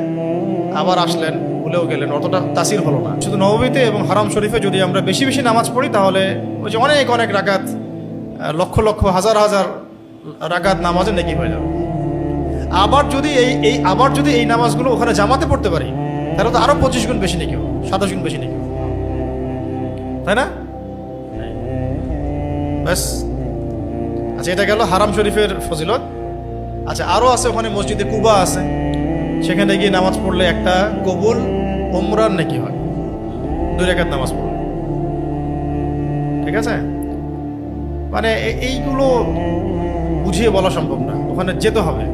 আবার আসলেন, ভুলেও গেলেন, অতটা তাসির হলো না। শুধু নববীতে এবং হারাম শরীফে যদি আমরা বেশি বেশি নামাজ পড়ি, তাহলে ওই যে অনেক অনেক রাকাত, লক্ষ লক্ষ হাজার হাজার রাকাত নামাজে নেকি হয়ে যাবে। আবার যদি এই নামাজগুলো ওখানে জামাতে পড়তে পারি, তাহলে তো আরো 25 গুণ বেশি নেকি, 27 গুণ বেশি নেকি, তাই না? ব্যাস। আচ্ছা, এটা গেল হারাম শরীফের ফজিলত। আচ্ছা, আরো আছে ওখানে মসজিদে কুবা আছে, সেখানে গিয়ে নামাজ পড়লে একটা কবুল উমরার নেকি হয়, 2 রাকাত নামাজ পড়লে। ঠিক আছে? মানে এইগুলো বুঝিয়ে বলা সম্ভব না, ওখানে যেতে হবে।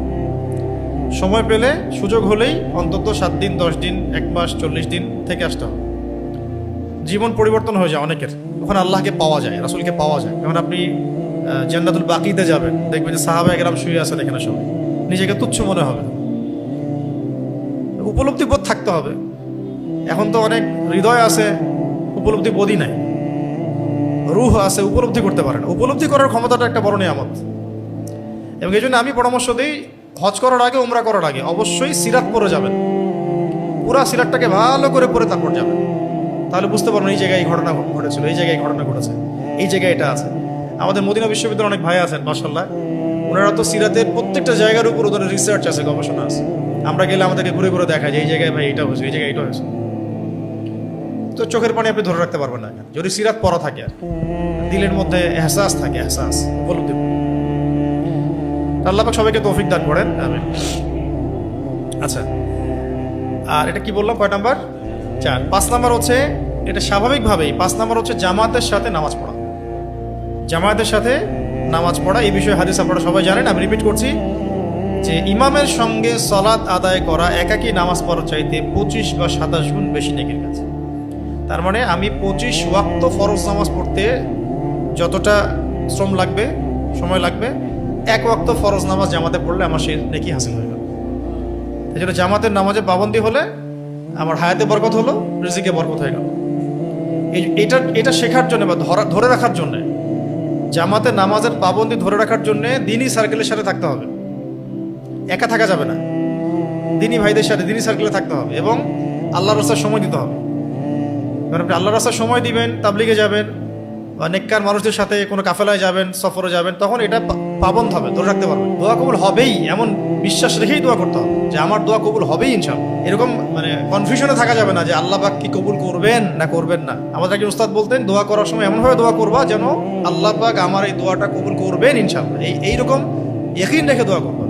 সময় পেলে, সুযোগ হলেই অন্তত 7 দিন, 10 দিন, 1 মাস, 40 দিন থেকে আসতে হবে। জীবন পরিবর্তন হয়ে যায় অনেকের, ওখানে আল্লাহকে পাওয়া যায়, রাসূলকে পাওয়া যায়। যখন আপনি জান্নাতুল বাকিতে যাবেন, দেখবেন যে সাহাবায়ে কেরাম শুয়ে আছেন এখানে, সবাই নিজেকে তুচ্ছ মনে হবে। উপলব্ধি বোধ থাকতে হবে। এখন তো অনেক হৃদয় আছে, উপলব্ধি বোধই নাই। রূহ আছে, উপলব্ধি করতে পারে না। উপলব্ধি করার ক্ষমতাটা একটা বড় নিয়ামত। এবং এই জন্য আমি পরামর্শ দিই, হজ করার আগে, উমরা করার আগে অবশ্যই সিরাত পড়ে যাবেন। পুরা সিরাতটাকে ভালো করে পড়ে তারপর যাবেন, তাহলে বুঝতে পারবেন এই জায়গায় এই ঘটনা ঘটেছিল, এই জায়গায় ঘটনা ঘটেছে, এই জায়গায় এটা আছে। আমাদের মদিনা বিশ্ববিদ্যালয়ে অনেক ভাই আছেন মাশাআল্লাহ, ওনারা তো সিরাতের প্রত্যেকটা জায়গার উপর ওদের রিসার্চ আছে, গবেষণা আছে। আমরা গেলে আমাদেরকে ঘুরে ঘুরে দেখা যায় এই জায়গায় ভাই এটা হয়েছে, এই জায়গায় এটা হয়েছে। তো চোখের পানি আপনি ধরে রাখতে পারবেন না, যদি সিরাত পড়া থাকে আর দিলের মধ্যে এহসাস থাকে, এহসাস উপলব্ধি। আল্লাহ পাক সবাইকে তৌফিক দান করেন, আমিন। আচ্ছা, আর এটা কি বললাম, কয় নাম্বার? 4। 5 নাম্বার হচ্ছে, এটা স্বাভাবিকভাবেই 5 নাম্বার হচ্ছে জামাতের সাথে নামাজ পড়া। জামাতের সাথে নামাজ পড়া, এই বিষয়ে হাদিস আপনারা সবাই জানেন, আমি রিপিট করছি যে ইমামের সঙ্গে সালাত আদায় করা একাকী নামাজ পড়ার চাইতে 25 বা 27 গুণ বেশি নেকির কাজ। তার মানে আমি 25 ওয়াক্ত ফরজ নামাজ পড়তে যতটা শ্রম লাগবে, সময় লাগবে, 1 ওয়াক্ত ফরজ নামাজ জামাতে পড়লে আমার সেই নেকি হাসিল হয়ে গেল। এই জন্য জামাতের নামাজে পাবন্দি হলে আমার হায়াতে বরকত হলো, রিজিকে বরকত হয়ে গেল। এটা শেখার জন্য বা ধরে রাখার জন্যে, জামাতের নামাজের পাবন্দি ধরে রাখার জন্যে দিনী সার্কেলের সাথে থাকতে হবে, একা থাকা যাবে না। দিনী ভাইদের সাথে দিনী সার্কেলে থাকতে হবে এবং আল্লাহর রাস্তায় সময় দিতে হবে। কারণ আপনি আল্লাহর রাস্তায় সময় দিবেন, তাবলিগে যাবেন বা নেককার মানুষদের সাথে কোনো কাফেলায় যাবেন, সফরে যাবেন, তখন এটা পাবন্ধ হবে, ধরে রাখতে পারবেন। দোয়া কবুল হবেই এমন বিশ্বাস রেখেই দোয়া করতে হবে যে আমার দোয়া কবুল হবেই ইনশাআল্লাহ। এরকম মানে কনফিউশনে থাকা যাবে না যে আল্লাহ পাক কি কবুল করবেন না করবেন না। আমাদের একজন উস্তাদ বলতেন, দোয়া করার সময় এমনভাবে দোয়া করবা যেন আল্লাহ পাক আমার এই দোয়াটা কবুল করবেন ইনশাআল্লাহ, এইরকম ইয়াকিন রেখে দোয়া করবা।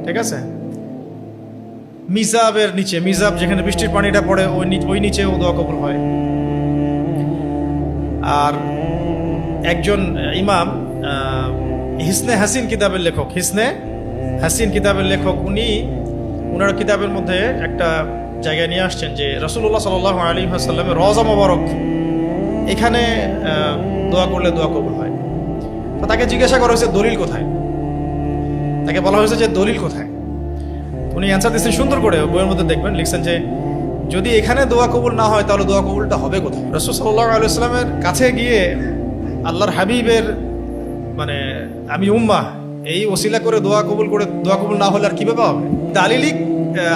ঠিক আছে? মিজাবের নিচে, মিজাব যেখানে বৃষ্টির পানিটা পড়ে ওই নিচেও দোয়া কবুল হয়। আর একজন ইমাম, হিসনে হাসিন কিতাবের লেখক, হিসনে হাসিন কিতাবের লেখক, উনার কিতাবের মধ্যে একটা জায়গায় নিয়ে আসছেন যে রাসূলুল্লাহ সাল্লাল্লাহু আলাইহি ওয়াসাল্লামের রওজা মোবারক, এখানে দোয়া করলে দোয়া কবুল হয়। তো তাকে জিজ্ঞাসা করা হয়েছে দলিল কোথায়, তাকে বলা হয়েছে যে দলিল কোথায়। উনি অ্যান্সার দিচ্ছেন সুন্দর করে, বইয়ের মধ্যে দেখবেন, লিখছেন যে যদি এখানে দোয়া কবুল না হয় তাহলে দোয়া কবুলটা হবে কোথায়? রাসূল সাল্লাল্লাহু আলাইহি ওয়াসাল্লামের কাছে গিয়ে আল্লাহর হাবিবের মানে আমি উম্মাহ, এই ওসিলা করে দোয়া কবুল না হলে আর কিভাবে হবে? দালিলিক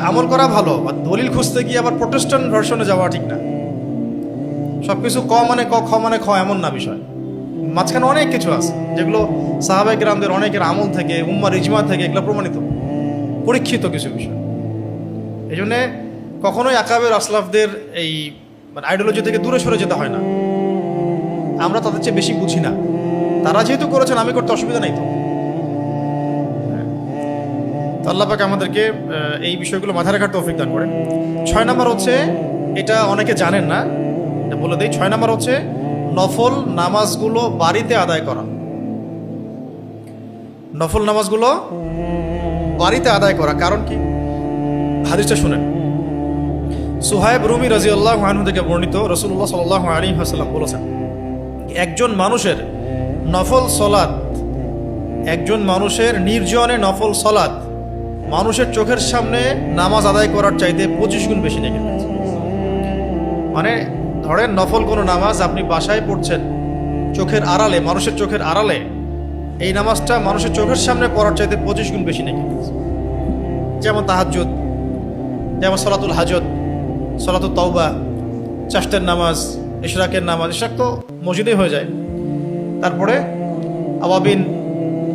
আমল করা ভালো, বা দলিল খুঁজতে গিয়ে আবার প্রোটেস্ট্যান্ট ভার্সনে যাওয়া ঠিক না। সবকিছু ক মানে ক, খ মানে খ, এমন না বিষয়। মাঝখানে অনেক কিছু আছে যেগুলো সাহাবায়ে কেরামদের অনেকের আমল থেকে, উম্মার ইজমা থেকে এগুলো প্রমাণিত, পরীক্ষিত কিছু বিষয়। এই জন্যে কখনোই আকাবের আসলাফদের এই মানে আইডিওলজি থেকে দূরে সরে যেতে হয় না। আমরা তাদের চেয়ে বেশি বুঝি না, তারা যেহেতু করেছেন আমি করতে অসুবিধা নাই। তো আল্লাহ পাক আমাদেরকে এই বিষয়গুলো মাথায় রাখার তৌফিক দান করেন। 6 নাম্বার হচ্ছে, এটা অনেকে জানেন না, এটা বলে দেই। 6 নাম্বার হচ্ছে নফল নামাজগুলো বাড়িতে আদায় করা। নফল নামাজগুলো বাড়িতে আদায় করা কারণ কি? হাদিসটা শুনেন। সুহাইব রুমি রাদিয়াল্লাহু আনহু থেকে বর্ণিত, রাসূলুল্লাহ সাল্লাল্লাহু আলাইহি ওয়াসাল্লাম বলেছেন, একজন মানুষের নফল সলাত, একজন মানুষের নির্জনে নফল সলাত মানুষের চোখের সামনে নামাজ আদায় করার চাইতে 25 গুণ বেশি নেকি। মানে ধরেন নফল কোনো নামাজ আপনি বাসায় পড়ছেন, চোখের আড়ালে, মানুষের চোখের আড়ালে, এই নামাজটা মানুষের চোখের সামনে পড়ার চাইতে 25 গুণ বেশি নেকি। যেমন তাহাজ্জুদ, যেমন সলাতুল হাজত, সলাতুল তাওবা, চাষ্টের নামাজ, ইশরাকের নামাজ। ইশরাক তো মসজিদেই হয়ে যায়। তারপরে আওয়াবিন,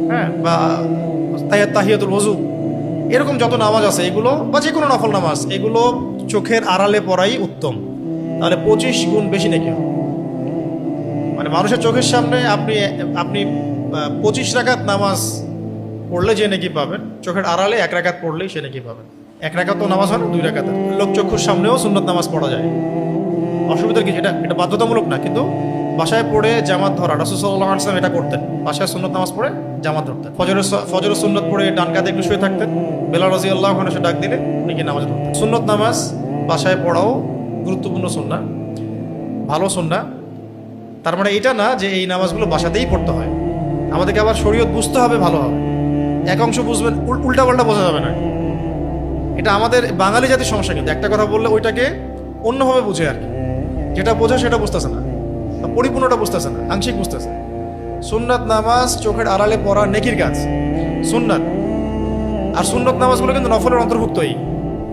হ্যাঁ, বা তাহিয়াতুল ওযু, এরকম যত নামাজ আছে এগুলো, বা যে কোনো নফল নামাজ, এগুলো চোখের আড়ালে পড়াই উত্তম। তাহলে 25 গুণ বেশি নেকি হবে। মানে মানুষের চোখের সামনে আপনি 25 রাকাত নামাজ পড়লে যে নেকি পাবেন, চোখের আড়ালে 1 রাকাত পড়লেই সে নেকি পাবেন। 1 রাকাত তো নামাজ হয় না, 2 রাকাত। লোকচক্ষুর সামনেও সুন্নত নামাজ পড়া যায়, অসুবিধার কিছু, এটা বাধ্যতামূলক না। কিন্তু বাসায় পড়ে জামাত ধরা, রাসূল সাল্লাল্লাহু আলাইহি ওয়াসাল্লাম এটা করতেন। বাসায় সুন্নত নামাজ পড়ে জামাত ধরতেন। ফজরের সুন্নত পড়ে ডান কাঁধে একটু শুয়ে থাকতেন, বেলাল রাদিয়াল্লাহু আনহু সে ডাক দিলে উনি কি নামাজ ধরতেন। সুন্নত নামাজ বাসায় পড়াও গুরুত্বপূর্ণ সুন্নাহ, ভালো সুন্নাহ। তার মানে এটা না যে এই নামাজগুলো বাসাতেই পড়তে হয়। আমাদেরকে আবার শরীয়ত বুঝতে হবে ভালোভাবে। এক অংশ বুঝবেন, উল্টাপাল্টা বোঝা যাবে না। এটা আমাদের বাঙালি জাতির সমস্যা। কিন্তু একটা কথা বললে ওইটাকে অন্যভাবে বুঝে আর কি, যেটা বোঝা সেটা বুঝতেছে না, পরিপূর্ণটা বুঝতেছে না, আংশিক বুঝতেছে। সুন্নাত নামাজ চোখের আড়ালে পড়া নেকির কাজ, সুন্নাত। আর সুন্নত নামাজগুলো কিন্তু নফলের অন্তর্ভুক্তই,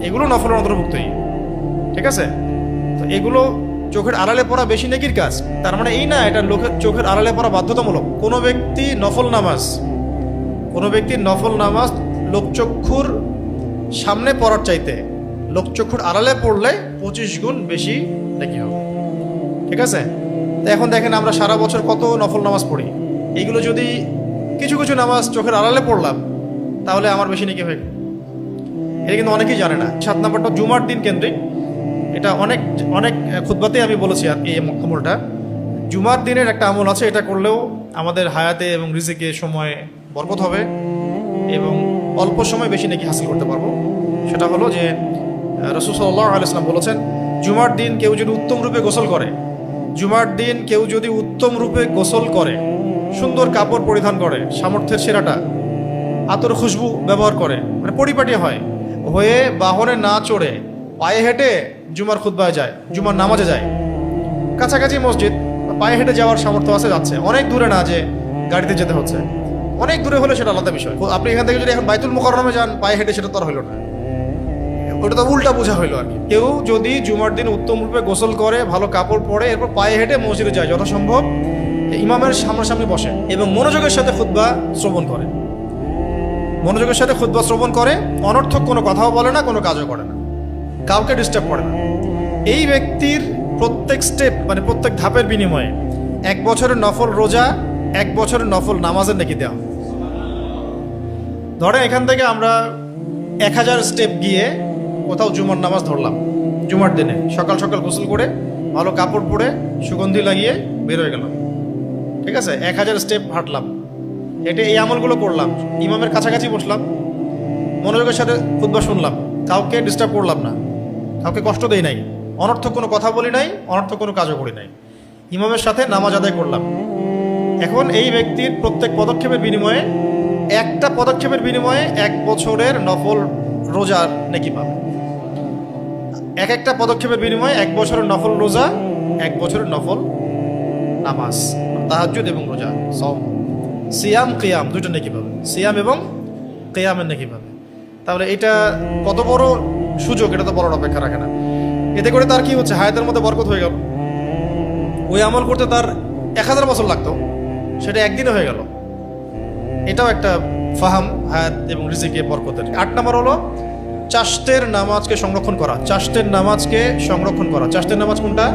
এগুলো নফলের অন্তর্ভুক্তই, ঠিক আছে? তো এগুলো চোখের আড়ালে পড়া বেশি নেকির কাজ। তার মানে এই না এটা চোখের আড়ালে পড়া বাধ্যতামূলক। কোনো ব্যক্তি নফল নামাজ লোকচক্ষুর সামনে পড়ার চাইতে লোকচক্ষুর আড়ালে পড়লে 25 গুণ বেশি নেকি হবে। ঠিক আছে? তো এখন দেখেন আমরা সারা বছর কত নফল নামাজ পড়ি, এইগুলো যদি কিছু কিছু নামাজ চোখের আড়ালে পড়লাম তাহলে আমার বেশি নেকি হয়ে গেল। এটা কিন্তু অনেকেই জানে না। 7 নম্বরটা জুমার দিন কেন্দ্রিক, এটা অনেক অনেক খুতবাতেই আমি বলেছি আর এই আমলটা। জুমার দিনের একটা আমল আছে, এটা করলেও আমাদের হায়াতে এবং রিজিকে সময় বরকত হবে এবং অল্প সময় বেশি নেকি হাসিল করতে পারবো। সেটা হলো যে রাসূল সাল্লাল্লাহু আলাইহি ওয়াসাল্লাম বলেছেন, জুমার দিন কেউ যদি উত্তম রূপে গোসল করে, জুমার দিন কেউ যদি উত্তম রূপে গোসল করে, সুন্দর কাপড় পরিধান করে, সামর্থ্যের সেরাটা, আতর খুশবু ব্যবহার করে, মানে পরিপাটি হয়ে বাহনে না চড়ে পায়ে হেঁটে জুমার খুতবায় যায়, জুমার নামাজে যায়, কাছাকাছি মসজিদ, পায়ে হেঁটে যাওয়ার সামর্থ্য আছে, যাচ্ছে, অনেক দূরে না যে গাড়িতে যেতে হচ্ছে, অনেক দূরে হলে সেটা আলাদা বিষয়। আপনি এখান থেকে যদি এখন বাইতুল মুকাররমে যান পায়ে হেঁটে, সেটা তো আর হইল না, ওটা তো উল্টা বোঝা হইলো আর কি। কেউ যদি জুমার দিন উত্তম রূপে গোসল করে, ভালো কাপড় পরে, এরপর পায়ে হেঁটে মসজিদে যায়, যথাসম্ভব ইমামের সামনাসামনি বসে এবং মনোযোগের সাথে খুতবা শ্রবণ করে, মনোযোগের সাথে খুতবা শ্রবণ করে, অনর্থক কোনো কথাও বলে না, কোনো কাজও করে না, কাউকে ডিস্টার্ব করে না, এই ব্যক্তির প্রত্যেক স্টেপ মানে প্রত্যেক ধাপের বিনিময়ে 1 বছরের নফল রোজা, 1 বছরের নফল নামাজের নেকি দেওয়া। ধরেন এখান থেকে আমরা 1000 স্টেপ গিয়ে কোথাও জুমার নামাজ ধরলাম, জুমার দিনে সকাল সকাল গোসল করে ভালো কাপড় পরে সুগন্ধি লাগিয়ে বের হয়ে গেলাম। ঠিক আছে? 1000 স্টেপ হাঁটলাম, হেঁটে এই আমলগুলো করলাম, ইমামের কাছাকাছি বসলাম, মনোযোগের সাথে খুতবা শুনলাম, কাউকে ডিস্টার্ব করলাম না, কাউকে কষ্ট দেই নাই, অনর্থক কোনো কথা বলি নাই, অনর্থক কোনো কাজও করি নাই, ইমামের সাথে নামাজ আদায় করলাম। এখন এই ব্যক্তির প্রত্যেক পদক্ষেপের বিনিময়ে, একটা পদক্ষেপের বিনিময়ে 1 বছরের নফল রোজার নেকি পাবে। একটা পদক্ষেপের বিনিময়ে 1 বছরের নফল রোজা, 1 বছরের নফল নামাজ, তাহাজ্জুদ এবং রোজা, সওম, সিয়াম, কিয়াম, দুটো নেকি পাবে, সিয়াম এবং কিয়ামের নেকি পাবে। তাহলে এটা কত বড় সুযোগ, এটা তো বলার অপেক্ষা রাখে না। এতে করে তার কি হচ্ছে, হায়াতের মধ্যে বরকত হয়ে গেল। ওই আমল করতে তার 1000 বছর লাগতো, সেটা একদিনে হয়ে গেল। এটাও একটা ফাহাম হায়াত এবং রিজিকে বরকতের। 8 নম্বর হলো চাষ্টের নামাজকে সংরক্ষণ করা। চাষ্টের নামাজকে সংরক্ষণ করা। চাষ্টের নামাজ কোনটা?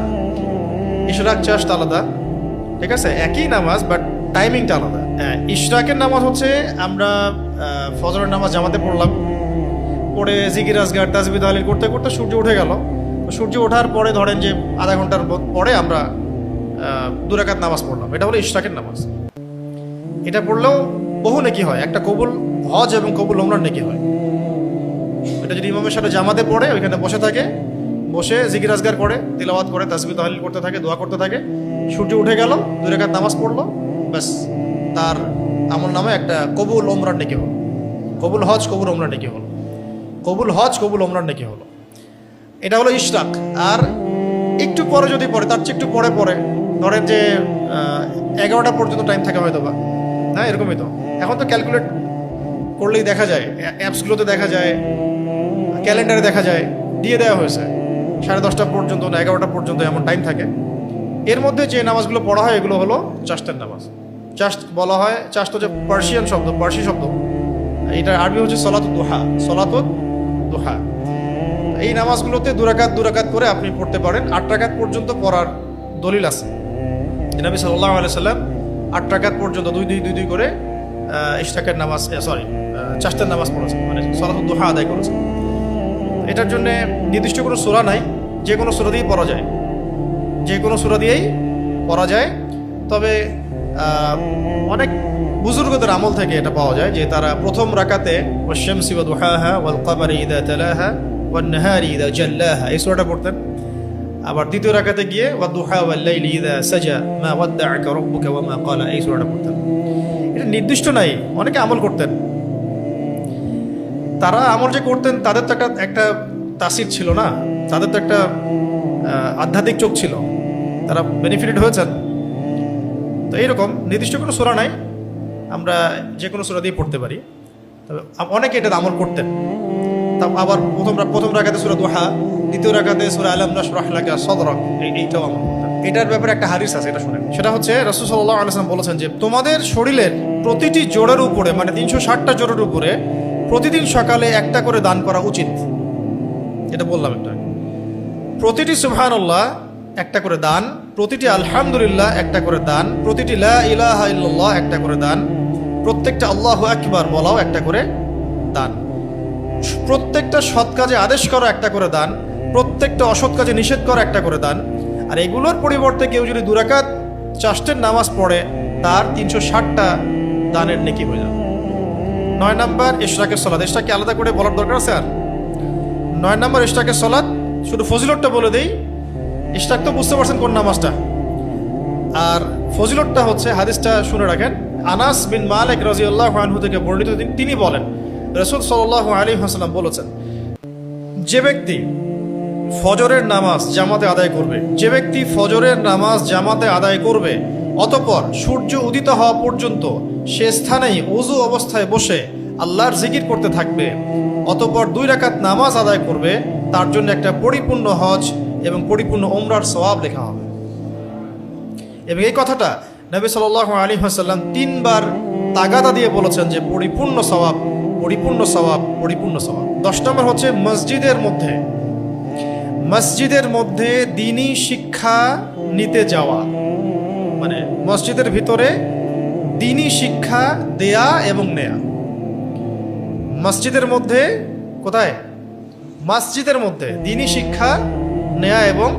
ইশরাক চাষ্ট আলাদা, ঠিক আছে, একই নামাজ বাট টাইমিংটা আলাদা। ইশরাকের নামাজ হচ্ছে আমরা ফজরের নামাজ জামাতে পড়লাম, পড়ে জিকির আজগার তাসবিহ তাহলিল করতে করতে সূর্য উঠে গেল। সূর্য ওঠার পরে ধরেন যে আধা ঘন্টার পরে আমরা 2 রাকাত নামাজ পড়লাম, এটা হলো ইশরাকের নামাজ। এটা পড়লেও বহু নেকি হয়, একটা কবুল হজ এবং কবুল ওমরার নেকি হয়। এটা যদি ইমামের সাথে জামাতে পড়ে, ওইখানে বসে থাকে, বসে জিকির আজগার করে, তিলাওয়াত করে, তাসবিহ তাহলিল করতে থাকে, দোয়া করতে থাকে, সূর্য উঠে গেল, 2 রাকাত নামাজ পড়লো, ব্যাস তার আমল নামে একটা কবুল ওমরার নেকি হলো, কবুল হজ কবুল ওমরার নেকি হলো, কবুল হজ কবুল ওমরার নেকি হলো। এটা হলো ইশরাক। আর একটু পরে যদি পড়ে, তার চেয়ে একটু পরে ধরেন যে 11টা পর্যন্ত টাইম থাকে হয়তো বা, হ্যাঁ এরকমই তো। এখন তো ক্যালকুলেট করলেই দেখা যায়, অ্যাপসগুলোতে দেখা যায়, ক্যালেন্ডারে দেখা যায়, দিয়ে দেওয়া হয়েছে 10:30 পর্যন্ত না 11টা পর্যন্ত এমন টাইম থাকে। এর মধ্যে যে নামাজগুলো পড়া হয় এগুলো হলো চাষ্টের নামাজ। চাষ্ট বলা হয়, চাষ্ট হচ্ছে পার্সিয়ান শব্দ, পার্সি শব্দ, এটা আরবি হচ্ছে সলাতুদ দুহা, সলাতুদ দুহা। এই নামাজগুলোতে 2 রাকাত করে আপনি পড়তে পারেন। 8 রাকাত পর্যন্ত পড়ার দলিল আছে। নবী সাল্লাল্লাহু আলাইহি সাল্লাম 8 রাকাত পর্যন্ত 2 করে ইশরাকের নামাজ, চাষ্টের নামাজ পড়েছেন, মানে সলাতুদ দুহা আদায় করেছেন। এটার জন্য নির্দিষ্ট কোনো সূরা নাই, যে কোনো সূরা দিয়েই পড়া যায়, যে কোনো সূরা দিয়েই পড়া যায়। তবে অনেক বুজুর্গদের আমল থেকে এটা পাওয়া যায় যে তারা প্রথম রাকাতে ওয়াশ-শামসি ওয়া দুহাহা ওয়াল কমারি ইযা তালাহা ওয়ান নাহারি ইযা জাল্লাহা এই সূরাটা পড়তেন। আবার দ্বিতীয় রাকাতে গিয়ে ওয়া দুহা ওয়াল লাইলি ইযা সাজা মা ওয়াদ্দাআকা রাব্বুকা ওয়া মা ক্বালা এই সূরাটা পড়তেন। এটা নির্দিষ্ট নাই, অনেকে আমল করতেন। তারা আমল যে করতেন তাদের তো একটা তাসির ছিল না, তাদের তো একটা আধ্যাত্মিক চোখ ছিল, তারা বেনিফিটেড হয়েছেন। তো এইরকম নির্দিষ্ট কোনো সূরা নাই, আমরা যে কোনো সূরা দিয়ে পড়তে পারি। তবে অনেকে এটা আমল করতেন। তা আবার প্রথম রাকাতে সূরা দুহা, দ্বিতীয় রাকাতে সূরা আলাম নাশরাহ লাকা সাদরাক, এইটাও আমল করতেন। এটার ব্যাপারে একটা হাদিস আছে, এটা শুনেন। সেটা হচ্ছে রাসূল সাল্লাল্লাহু আলাইহি ওয়াসাল্লাম বলেছেন যে তোমাদের শরীরের প্রতিটি জোড়ের উপরে, মানে 360টা জোড়ের উপরে প্রতিদিন সকালে একটা করে দান করা উচিত। এটা বললাম একটু আগে। প্রতিটি সুবহানাল্লাহ একটা করে দান, প্রতিটি আলহামদুলিল্লাহ একটা করে দান, প্রতিটি লা ইলাহা ইল্লাল্লাহ একটা করে দান, প্রত্যেকটা আল্লাহু আকবার বলাও একটা করে দান, প্রত্যেকটা সৎ কাজে আদেশ করা একটা করে দান, প্রত্যেকটা অসৎ কাজে নিষেধ করা একটা করে দান। আর এগুলোর পরিবর্তে কেউ যদি 2 রাকাত চাষ্টের নামাজ পড়ে তার 360টা দানের নেকি হয়ে যাবে। 9 নম্বর ইশরাকের সালাত, ইশরাককে আলাদা করে বলার দরকার আছে? আর 9 নম্বর ইশরাকের সালাত, শুধু ফজিলতটা বলে দেই। ইশরাক তো বুঝতে পারছেন কোন নামাজটা, আর ফজিলতটা হচ্ছে, হাদিসটা শুনে রাখেন। আনাস বিন মালিক রাদিয়াল্লাহু আনহু থেকে বর্ণিত, তিনি বলেন রাসূল সাল্লাল্লাহু আলাইহি ওয়াসাল্লাম বলেছেন, যে ব্যক্তি ফজরের নামাজ জামাতে আদায় করবে, যে ব্যক্তি ফজরের নামাজ জামাতে আদায় করবে, অতঃপর সূর্য উদিত হওয়া পর্যন্ত সে স্থানেই ওযু অবস্থায় বসে আল্লাহর জিকির করতে থাকবে, অতঃপর 2 রাকাত নামাজ আদায় করবে, তার জন্য একটা পরিপূর্ণ হজ এবং পরিপূর্ণ উমরার সওয়াব লেখা হবে। এবং এই কথাটা নবী সাল্লাল্লাহু আলাইহি ওয়াসাল্লাম 3 বার তাগাদা দিয়ে বলেছেন যে পরিপূর্ণ সওয়াব, পরিপূর্ণ সওয়াব, পরিপূর্ণ সওয়াব। 10 নম্বর হচ্ছে মসজিদের মধ্যে দ্বীনি শিক্ষা নিতে যাওয়া, মানে মসজিদের ভিতরে দ্বীনি শিক্ষা দেয়া এবং নেয়া। মসজিদের মধ্যে, কোথায়? মসজিদের মধ্যে দ্বীনি শিক্ষা নেয়া এবং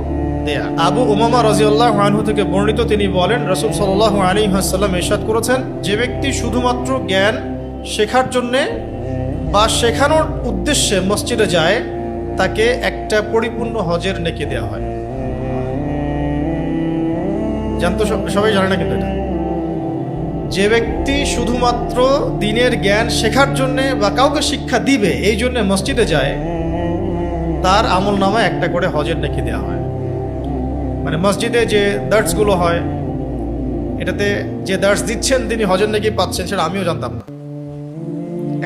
দেয়া। আবু উমামা রাদিয়াল্লাহু আনহু থেকে বর্ণিত, তিনি বলেন রাসূল সাল্লাল্লাহু আলাইহি ওয়াসাল্লাম ইরশাদ করেছেন, যে ব্যক্তি শুধুমাত্র জ্ঞান শেখার জন্যে বা শেখানোর উদ্দেশ্যে মসজিদে যায় তাকে একটা পরিপূর্ণ হজের নেকি দেওয়া হয়। জানতো সবাই জানে না কিন্তু এটা। যে ব্যক্তি শুধুমাত্র দ্বীনের জ্ঞান শেখার জন্যে বা কাউকে শিক্ষা দিবে এই জন্য মসজিদে যায়, তার আমল নামায় একটা করে হজের নেকি দেওয়া হয়। মানে মসজিদে যে দার্সগুলো হয়, এটাতে যে দার্স দিচ্ছেন তিনি হজের নেকি পাচ্ছেন, সেটা আমিও জানতাম না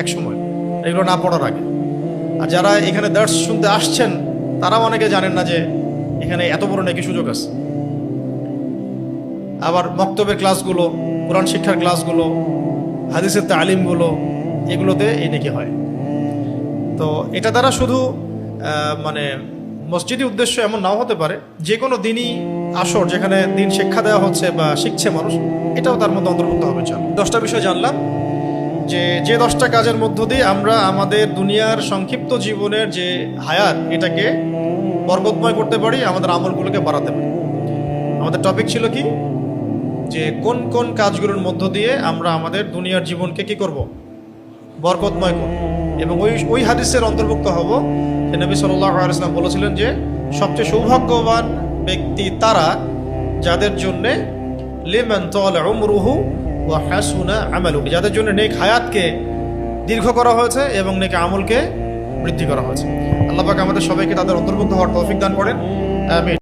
এক সময়, এগুলো না পড়ার আগে। আর যারা এখানে দার্স শুনতে আসছেন তারাও অনেকে জানেন না যে এখানে এত বড় নেকি সুযোগ আছে। আবার মক্তবের ক্লাসগুলো, কোরআন শিক্ষার ক্লাসগুলো, হাদিসের তালিমগুলো, এগুলোতে এই নেকি হয়। তো এটা দ্বারা শুধু মানে মসজিদি উদ্দেশ্য এমন নাও হতে পারে, যে কোনো দিনই আসর যেখানে দিন শিক্ষা দেওয়া হচ্ছে বা শিখছে মানুষ, এটাও তার মধ্যে অন্তর্ভুক্ত হবে। চল 10টা বিষয় জানলাম, যে 10টা কাজের মধ্য দিয়ে আমরা আমাদের দুনিয়ার সংক্ষিপ্ত জীবনের যে হায়াত, এটাকে বরকতময় করতে পারি, আমাদের আমলগুলোকে বাড়াতে পারি। আমাদের টপিক ছিল কি, যে কোন কোন কাজগুলোর মধ্য দিয়ে আমরা আমাদের দুনিয়ার জীবনকে কি করব, বরকতময় করব। এবং ওই হাদিসের অন্তর্ভুক্ত হব যে নবী সাল্লাল্লাহু আলাইহি ওয়াসাল্লাম বলেছিলেন যে সবচেয়ে সৌভাগ্যবান ব্যক্তি তারা যাদের জন্যে লিমান তালা উমরুহু ওয়া হাসুনা আমালুহু, যাদের জন্য নেক হায়াতকে দীর্ঘ করা হয়েছে এবং নেক আমলকে বৃদ্ধি করা হয়েছে। আল্লাহ পাক আমাদের সবাইকে তাদের অন্তর্ভুক্ত হওয়ার তৌফিক দান করেন। আমিন।